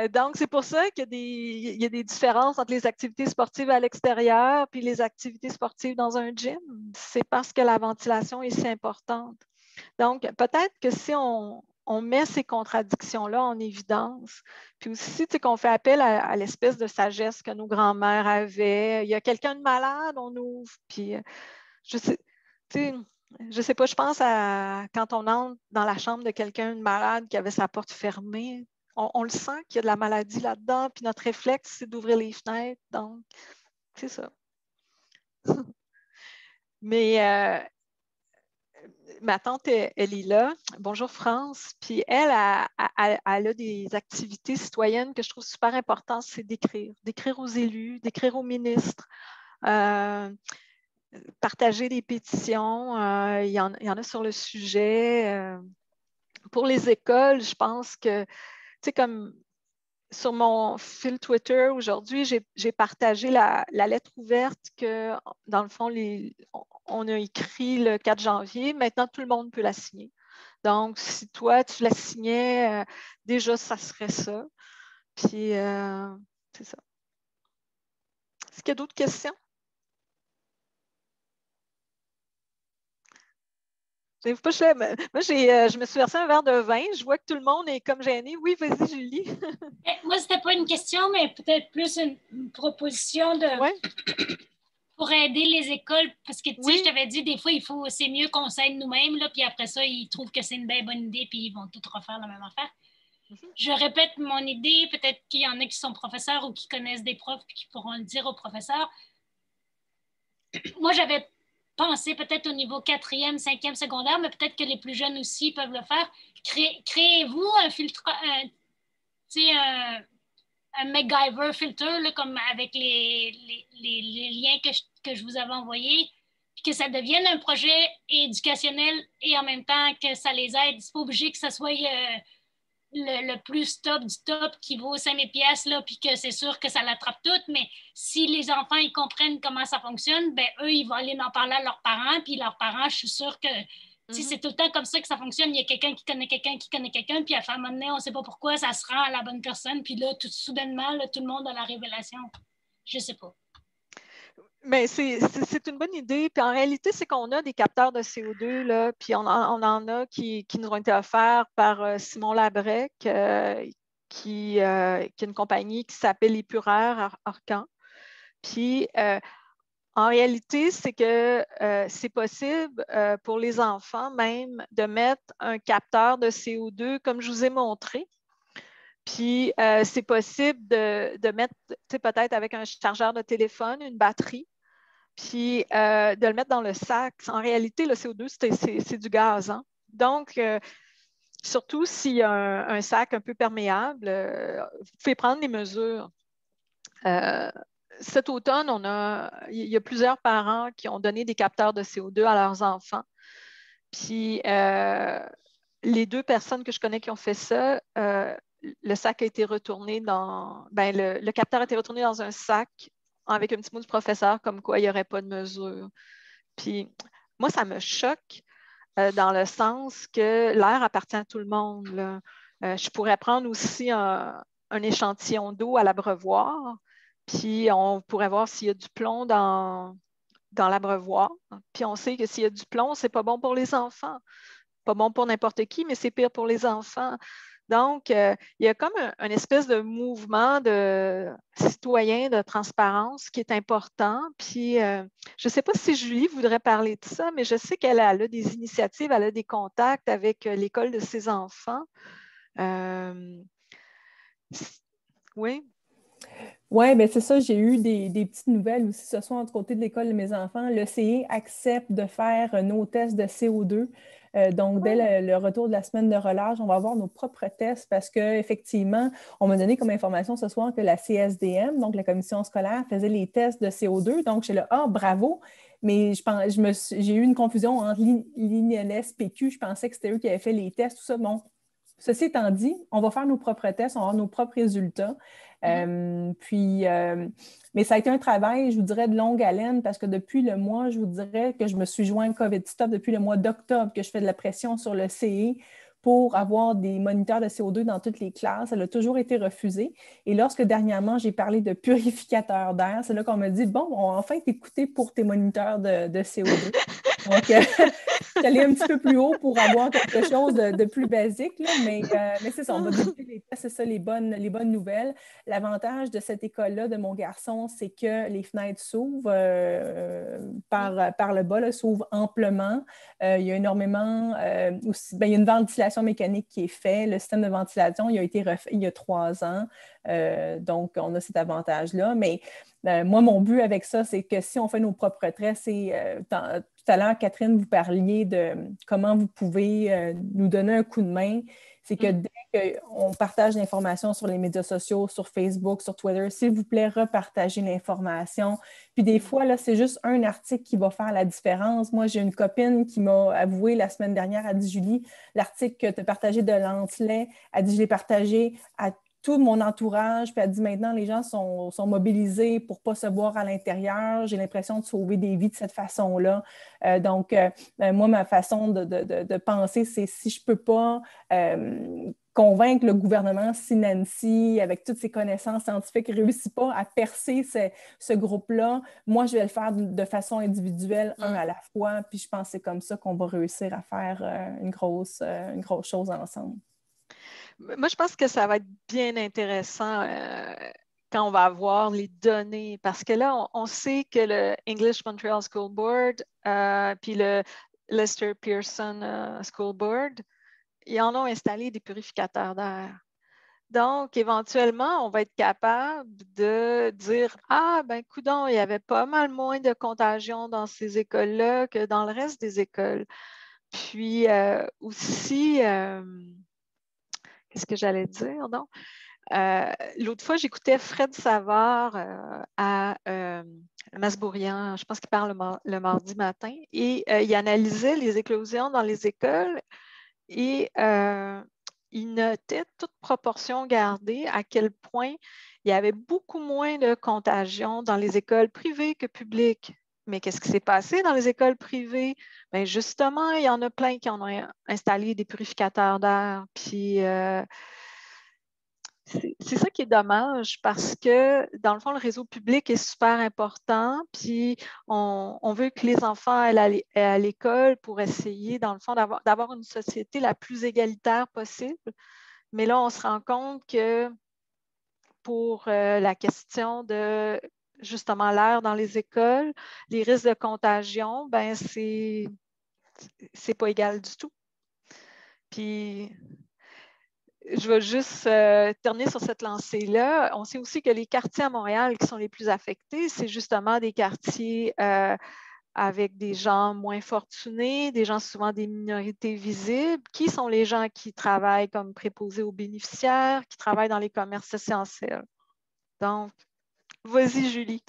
Donc, c'est pour ça qu'il y a des différences entre les activités sportives à l'extérieur et les activités sportives dans un gym. C'est parce que la ventilation est si importante. Donc, peut-être que si on met ces contradictions-là en évidence, puis aussi qu'on fait appel à l'espèce de sagesse que nos grands-mères avaient. Il y a quelqu'un de malade, on ouvre, puis je sais pas, je pense à quand on entre dans la chambre de quelqu'un de malade qui avait sa porte fermée, on le sent qu'il y a de la maladie là-dedans, puis notre réflexe, c'est d'ouvrir les fenêtres. Donc, c'est ça. Mais ma tante, elle est là. Bonjour France. Puis elle a des activités citoyennes que je trouve super importantes, c'est d'écrire aux élus, d'écrire aux ministres, partager des pétitions. Il y en a sur le sujet. Pour les écoles, je pense que, tu sais, comme sur mon fil Twitter aujourd'hui, j'ai partagé la lettre ouverte que, dans le fond, on a écrit le 4 janvier. Maintenant, tout le monde peut la signer. Donc, si toi, tu la signais, déjà, ça serait ça. Puis, c'est ça. Est-ce qu'il y a d'autres questions? Moi, je me suis versé un verre de vin. Je vois que tout le monde est comme gêné. Oui, vas-y, Julie. Moi, c'était pas une question, mais peut-être plus une proposition Ouais. pour aider les écoles. Parce que, tu sais, Oui. je t'avais dit, des fois, c'est mieux qu'on s'aide nous-mêmes, là, puis après ça, ils trouvent que c'est une belle bonne idée, puis ils vont tout refaire la même affaire. Je répète mon idée. Peut-être qu'il y en a qui sont professeurs ou qui connaissent des profs puis qui pourront le dire aux professeurs. Moi, j'avais pensé peut-être au niveau 4e, 5e secondaire, mais peut-être que les plus jeunes aussi peuvent le faire. Créez-vous un filtre, un MacGyver filter, là, comme avec les liens que je vous avais envoyés, puis que ça devienne un projet éducationnel et en même temps que ça les aide. C'est pas obligé que ça soit le plus top du top qui vaut 5000 pièces là, puis que c'est sûr que ça l'attrape tout, mais si les enfants ils comprennent comment ça fonctionne, ben eux ils vont aller en parler à leurs parents, puis leurs parents, je suis sûre que c'est tout le temps comme ça que ça fonctionne. Il y a quelqu'un qui connaît quelqu'un qui connaît quelqu'un, puis à un moment donné, on ne sait pas pourquoi, ça se rend à la bonne personne, puis là, soudainement, là, tout le monde a la révélation. Je sais pas. Mais c'est une bonne idée. Puis en réalité, c'est qu'on a des capteurs de CO2, là, puis on en a qui nous ont été offerts par Simon Labrec, qui est une compagnie qui s'appelle Épuraire Orcan. Puis en réalité, c'est que c'est possible pour les enfants même de mettre un capteur de CO2 comme je vous ai montré. Puis c'est possible de mettre, peut-être avec un chargeur de téléphone, une batterie, puis de le mettre dans le sac. En réalité, le CO2, c'est du gaz. Hein? Donc, surtout s'il y a un sac un peu perméable, vous pouvez prendre des mesures. Cet automne, il y a plusieurs parents qui ont donné des capteurs de CO2 à leurs enfants. Puis, les 2 personnes que je connais qui ont fait ça, le sac a été retourné le capteur a été retourné dans un sac avec un petit mot du professeur comme quoi il n'y aurait pas de mesure. Puis, moi, ça me choque dans le sens que l'air appartient à tout le monde. Là. Je pourrais prendre aussi un échantillon d'eau à l'abreuvoir, puis on pourrait voir s'il y a du plomb dans l'abreuvoir. Puis on sait que s'il y a du plomb, c'est pas bon pour les enfants. Pas bon pour n'importe qui, mais c'est pire pour les enfants. Donc, il y a comme un espèce de mouvement de citoyen, de transparence qui est important. Puis, je ne sais pas si Julie voudrait parler de ça, mais je sais qu'elle a des initiatives, elle a des contacts avec l'école de ses enfants. Oui. Oui, bien c'est ça, j'ai eu des petites nouvelles aussi ce soir du côté de l'école de mes enfants. Le CE accepte de faire nos tests de CO2. Donc, dès le retour de la semaine de relâche, on va avoir nos propres tests parce qu'effectivement, on m'a donné comme information ce soir que la CSDM, donc la commission scolaire, faisait les tests de CO2. Donc, j'ai le « Ah, bravo! » Mais j'ai eu une confusion entre l'INSPQ. Je pensais que c'était eux qui avaient fait les tests, tout ça. Bon, ceci étant dit, on va faire nos propres tests, on va avoir nos propres résultats. Mais ça a été un travail, je vous dirais, de longue haleine parce que depuis le mois, je vous dirais que je me suis joint à COVID Stop depuis le mois d'octobre que je fais de la pression sur le CE pour avoir des moniteurs de CO2 dans toutes les classes. Elle a toujours été refusée. Et lorsque dernièrement, j'ai parlé de purificateurs d'air, c'est là qu'on m'a dit, bon, on va enfin t'écouter pour tes moniteurs de CO2. Donc, j'allais un petit peu plus haut pour avoir quelque chose de plus basique, là, mais c'est ça, on va débuter les tests, c'est ça les bonnes nouvelles. L'avantage de cette école-là, de mon garçon, c'est que les fenêtres s'ouvrent par le bas, s'ouvrent amplement. Il y a énormément aussi, il y a une ventilation mécanique qui est faite. Le système de ventilation, il a été refait il y a 3 ans. Donc, on a cet avantage-là. Mais moi, mon but avec ça, c'est que si on fait nos propres traits, c'est tout à l'heure, Catherine, vous parliez de comment vous pouvez nous donner un coup de main. C'est que dès qu'on partage l'information sur les médias sociaux, sur Facebook, sur Twitter, s'il vous plaît, repartagez l'information. Puis des fois, là, c'est juste un article qui va faire la différence. Moi, j'ai une copine qui m'a avoué la semaine dernière, elle dit, Julie, l'article que tu as partagé de Lancelet, elle dit, je l'ai partagé à tout mon entourage, puis elle dit maintenant, les gens sont mobilisés pour ne pas se boire à l'intérieur. J'ai l'impression de sauver des vies de cette façon-là. Donc, moi, ma façon de penser, c'est si je ne peux pas convaincre le gouvernement, si Nancy, avec toutes ses connaissances scientifiques, ne réussit pas à percer ce groupe-là, moi, je vais le faire de façon individuelle, un à la fois. Puis je pense que c'est comme ça qu'on va réussir à faire une grosse chose ensemble. Moi, je pense que ça va être bien intéressant quand on va avoir les données, parce que là, on sait que le English Montreal School Board puis le Lester Pearson School Board, ils en ont installé des purificateurs d'air. Donc, éventuellement, on va être capable de dire « Ah, ben, coudonc, il y avait pas mal moins de contagion dans ces écoles-là que dans le reste des écoles. » Puis aussi, qu'est-ce que j'allais dire, donc? L'autre fois, j'écoutais Fred Savard à Masbourian, je pense qu'il parle le mardi matin, et il analysait les éclosions dans les écoles et il notait, toute proportion gardée, à quel point il y avait beaucoup moins de contagion dans les écoles privées que publiques. Mais qu'est-ce qui s'est passé dans les écoles privées? Bien, justement, il y en a plein qui en ont installé des purificateurs d'air. Puis, c'est ça qui est dommage parce que, dans le fond, le réseau public est super important. Puis, on veut que les enfants aillent à l'école pour essayer, dans le fond, d'avoir une société la plus égalitaire possible. Mais là, on se rend compte que pour la question de justement l'air dans les écoles, les risques de contagion, ben c'est pas égal du tout. Puis, je vais juste terminer sur cette lancée-là. On sait aussi que les quartiers à Montréal qui sont les plus affectés, c'est justement des quartiers avec des gens moins fortunés, des gens souvent des minorités visibles. Qui sont les gens qui travaillent comme préposés aux bénéficiaires, qui travaillent dans les commerces essentiels? Donc, vas-y, Julie.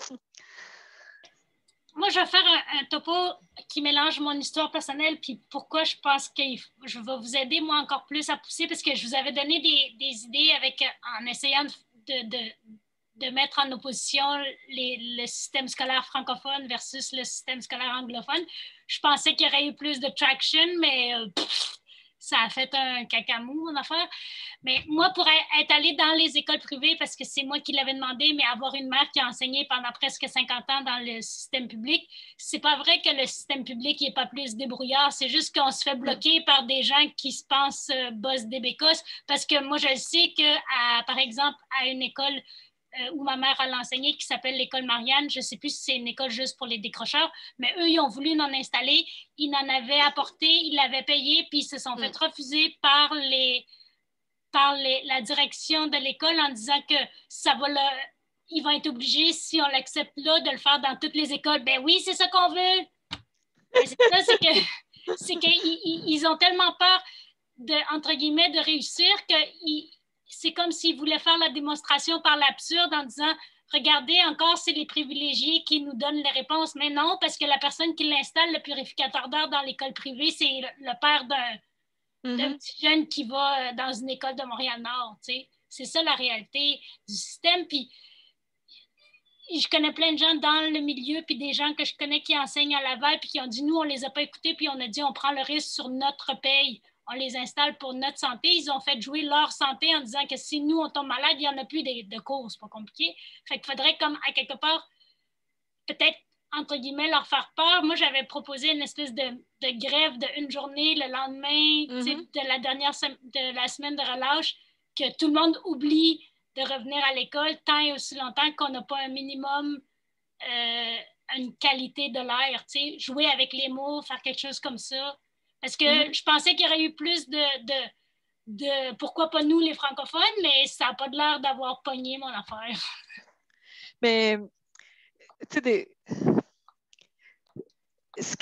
Moi, je vais faire un topo qui mélange mon histoire personnelle puis pourquoi je pense que je vais vous aider, moi, encore plus à pousser parce que je vous avais donné des idées en essayant de mettre en opposition le système scolaire francophone versus le système scolaire anglophone. Je pensais qu'il y aurait eu plus de traction, mais ça a fait un cacamou, en affaire. Mais moi, pour être allée dans les écoles privées, parce que c'est moi qui l'avais demandé, mais avoir une mère qui a enseigné pendant presque 50 ans dans le système public, c'est pas vrai que le système public n'est pas plus débrouillard, c'est juste qu'on se fait bloquer par des gens qui se pensent boss des bécosses, parce que moi, je sais que, par exemple, à une école où ma mère a enseigné, qui s'appelle l'école Marianne. Je ne sais plus si c'est une école juste pour les décrocheurs, mais eux, ils ont voulu en installer. Ils en avaient apporté, ils l'avaient payé, puis ils se sont fait refuser par la direction de l'école en disant que ils vont être obligés, si on l'accepte là, de le faire dans toutes les écoles. Ben oui, c'est ça qu'on veut. Ben c'est ça, c'est qu'ils ont tellement peur entre guillemets, de réussir que c'est comme s'ils voulaient faire la démonstration par l'absurde en disant regardez, encore, c'est les privilégiés qui nous donnent les réponses. Mais non, parce que la personne qui l'installe, le purificateur d'air dans l'école privée, c'est le père d'un petit jeune qui va dans une école de Montréal-Nord. C'est ça la réalité du système. Puis je connais plein de gens dans le milieu, puis des gens que je connais qui enseignent à Laval, puis qui ont dit nous, on les a pas écoutés, puis on a dit on prend le risque sur notre paye. On les installe pour notre santé. Ils ont fait jouer leur santé en disant que si nous, on tombe malade, il n'y en a plus de cours. C'est pas compliqué. Fait qu'il faudrait, comme à quelque part, peut-être, entre guillemets, leur faire peur. Moi, j'avais proposé une espèce de grève de 1 journée le lendemain de la semaine de relâche, que tout le monde oublie de revenir à l'école tant et aussi longtemps qu'on n'a pas un minimum, une qualité de l'air. Jouer avec les mots, faire quelque chose comme ça. Parce que je pensais qu'il y aurait eu plus de pourquoi pas nous, les francophones, mais ça n'a pas de l'air d'avoir pogné mon affaire. Mais, tu sais, ce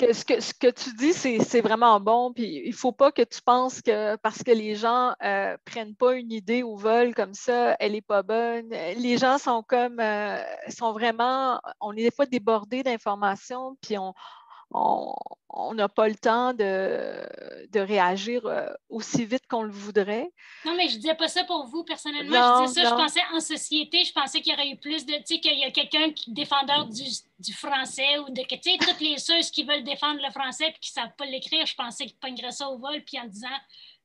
que tu dis, c'est vraiment bon. Puis il ne faut pas que tu penses que parce que les gens ne prennent pas une idée au vol comme ça, elle n'est pas bonne. Les gens sont comme, sont vraiment, on est des fois débordés d'informations, puis on n'a pas le temps de réagir aussi vite qu'on le voudrait. Non, mais je ne disais pas ça pour vous personnellement. Non, je disais ça, je pensais en société, je pensais qu'il y aurait eu plus de, tu sais, qu'il y a quelqu'un qui défendeur du français ou de, tu sais, toutes les ceux qui veulent défendre le français et qui ne savent pas l'écrire, je pensais qu'ils pogneraient ça au vol, puis en disant,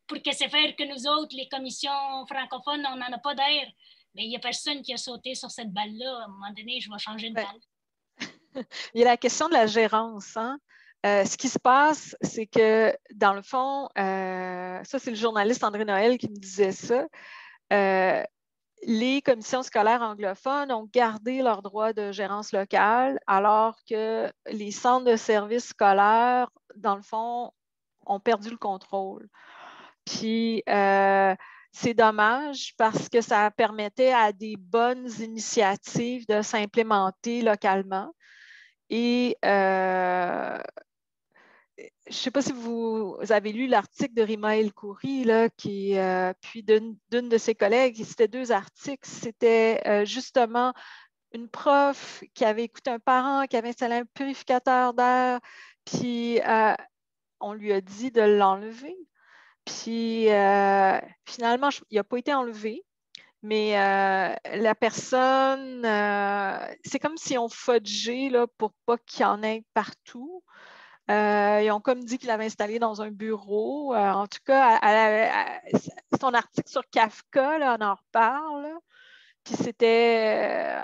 pour que c'est faire que nous autres, les commissions francophones, on n'en a pas d'air. Mais il n'y a personne qui a sauté sur cette balle-là. À un moment donné, je vais changer de balle. Il y a la question de la gérance, hein? Ce qui se passe, c'est que, dans le fond, ça, c'est le journaliste André Noël qui me disait ça. Les commissions scolaires anglophones ont gardé leur droit de gérance locale, alors que les centres de services scolaires, dans le fond, ont perdu le contrôle. Puis, c'est dommage parce que ça permettait à des bonnes initiatives de s'implémenter localement. Et je ne sais pas si vous avez lu l'article de Rima El-Khoury, puis d'une de ses collègues. C'était 2 articles. C'était justement une prof qui avait écouté un parent qui avait installé un purificateur d'air, puis on lui a dit de l'enlever. Puis finalement, il n'a pas été enlevé. Mais la personne, c'est comme si on fudgeait là, pour pas qu'il y en ait partout. Ils ont comme dit qu'il l'avait installé dans un bureau. En tout cas, son article sur Kafka, là, on en reparle. Là. Puis c'était...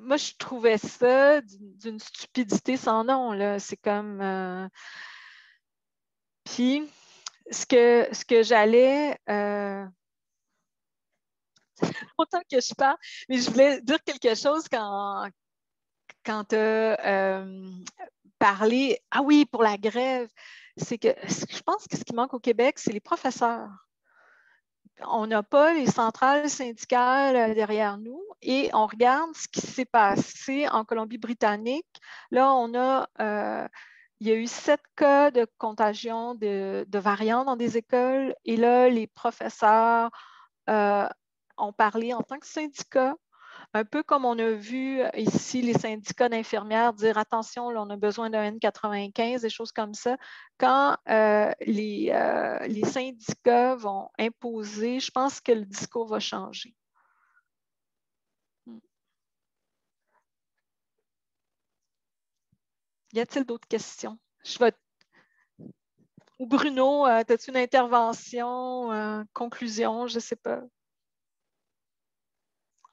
moi, je trouvais ça d'une stupidité sans nom. Là. C'est comme... Puis, ce que j'allais... autant que je parle, mais je voulais dire quelque chose quand tu as parlé. Ah oui, pour la grève, c'est que je pense que ce qui manque au Québec, c'est les professeurs. On n'a pas les centrales syndicales derrière nous et on regarde ce qui s'est passé en Colombie-Britannique. Là, il y a eu 7 cas de contagion de variants dans des écoles et là, les professeurs ont parlé en tant que syndicat, un peu comme on a vu ici les syndicats d'infirmières dire attention, là, on a besoin d'un N95, des choses comme ça. Quand les syndicats vont imposer, je pense que le discours va changer. Y a-t-il d'autres questions? Ou Bruno, as-tu une intervention, conclusion, je ne sais pas.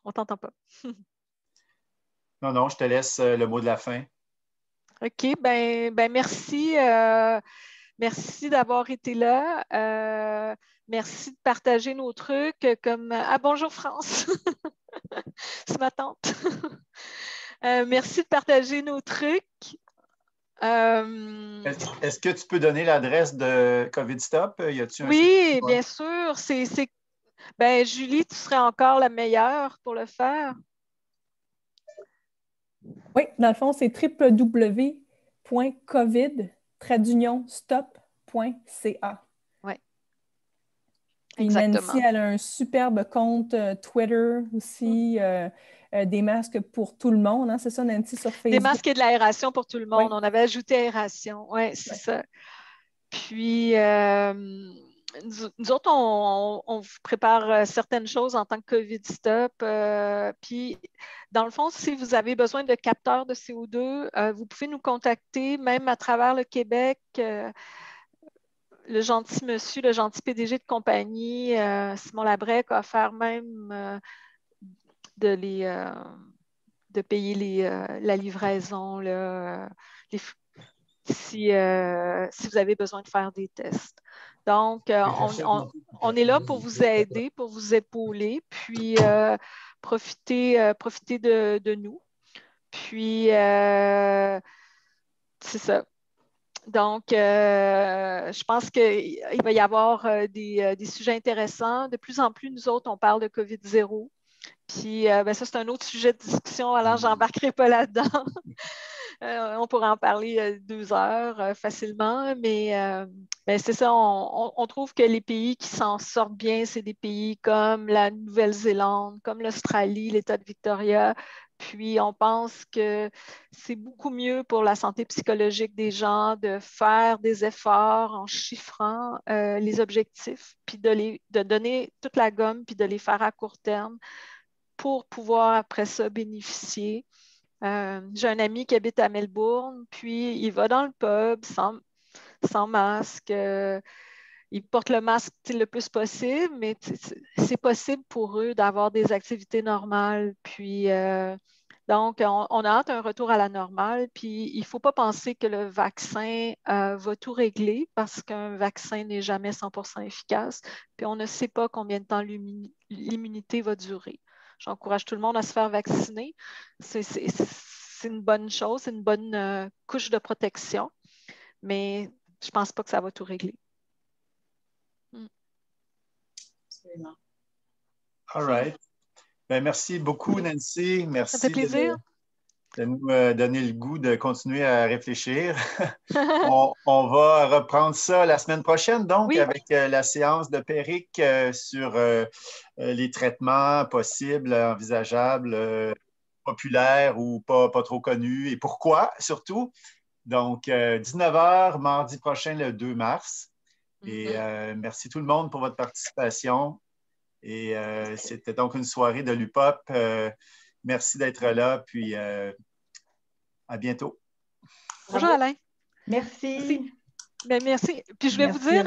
On ne t'entend pas. Non, je te laisse le mot de la fin. OK, ben merci. Merci d'avoir été là. Merci de partager nos trucs comme bonjour France, c'est ma tante. Merci de partager nos trucs. Est-ce que tu peux donner l'adresse de COVID Stop? Oui, bien sûr. Julie, tu serais encore la meilleure pour le faire. Oui, dans le fond, c'est www.covid-stop.ca. Oui. Puis Nancy, elle a un superbe compte Twitter aussi, des masques pour tout le monde. Hein? C'est ça, Nancy, sur Facebook? Des masques et de l'aération pour tout le monde. Oui. On avait ajouté aération. Oui, c'est ça. Puis, nous autres, on vous prépare certaines choses en tant que COVID Stop. Puis, dans le fond, si vous avez besoin de capteurs de CO2, vous pouvez nous contacter, même à travers le Québec. Le gentil monsieur, le gentil PDG de compagnie, Simon Labrec, a offert même de payer la livraison là, si vous avez besoin de faire des tests. Donc, on est là pour vous aider, pour vous épauler, puis profiter de nous. Puis, c'est ça. Donc, je pense qu'il va y avoir des sujets intéressants. De plus en plus, nous autres, on parle de COVID-0. Puis, ça, c'est un autre sujet de discussion, alors je n'embarquerai pas là-dedans. On pourrait en parler 2 heures facilement, mais c'est ça, on trouve que les pays qui s'en sortent bien, c'est des pays comme la Nouvelle-Zélande, comme l'Australie, l'État de Victoria. Puis, on pense que c'est beaucoup mieux pour la santé psychologique des gens de faire des efforts en chiffrant les objectifs, puis de donner toute la gomme, puis de les faire à court terme pour pouvoir après ça bénéficier. J'ai un ami qui habite à Melbourne, puis il va dans le pub sans masque. Ils portent le masque le plus possible, mais c'est possible pour eux d'avoir des activités normales. Puis, donc, on a hâte un retour à la normale. Puis, il ne faut pas penser que le vaccin va tout régler parce qu'un vaccin n'est jamais 100% efficace. Puis, on ne sait pas combien de temps l'immunité va durer. J'encourage tout le monde à se faire vacciner. C'est une bonne chose, c'est une bonne couche de protection, mais je ne pense pas que ça va tout régler. Absolument. All right. Ben, merci beaucoup, Nancy. Merci. Ça fait plaisir. De nous donner le goût de continuer à réfléchir. on va reprendre ça la semaine prochaine, donc, oui, avec la séance de Péric sur les traitements possibles, envisageables, populaires ou pas trop connus et pourquoi, surtout. Donc, 19h, mardi prochain, le 2 mars. Et merci tout le monde pour votre participation. Et c'était donc une soirée de l'UPOP. Merci d'être là, puis à bientôt. Bonjour Alain. Merci. Ben, merci. Puis je vais vous dire,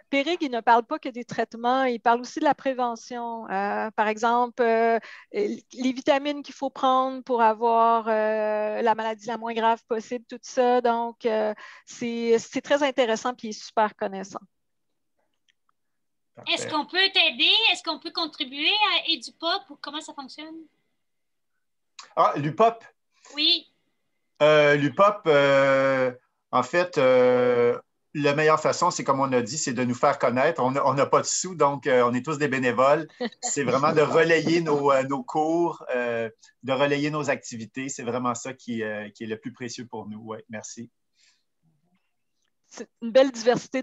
Péric, il ne parle pas que des traitements, il parle aussi de la prévention. Par exemple, les vitamines qu'il faut prendre pour avoir la maladie la moins grave possible, tout ça. Donc, c'est très intéressant puis il est super connaissant. Parfait. Est-ce qu'on peut t'aider? Est-ce qu'on peut contribuer à EduPop ou comment ça fonctionne? Ah, l'UPOP? Oui. L'UPOP, en fait, la meilleure façon, c'est comme on a dit, c'est de nous faire connaître. On n'a pas de sous, donc on est tous des bénévoles. C'est vraiment de relayer nos cours, de relayer nos activités. C'est vraiment ça qui est le plus précieux pour nous. Ouais, merci. C'est une belle diversité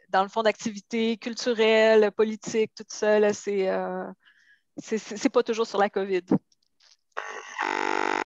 dans le fond, d'activités culturelles, politiques, tout ça. C'est pas toujours sur la COVID.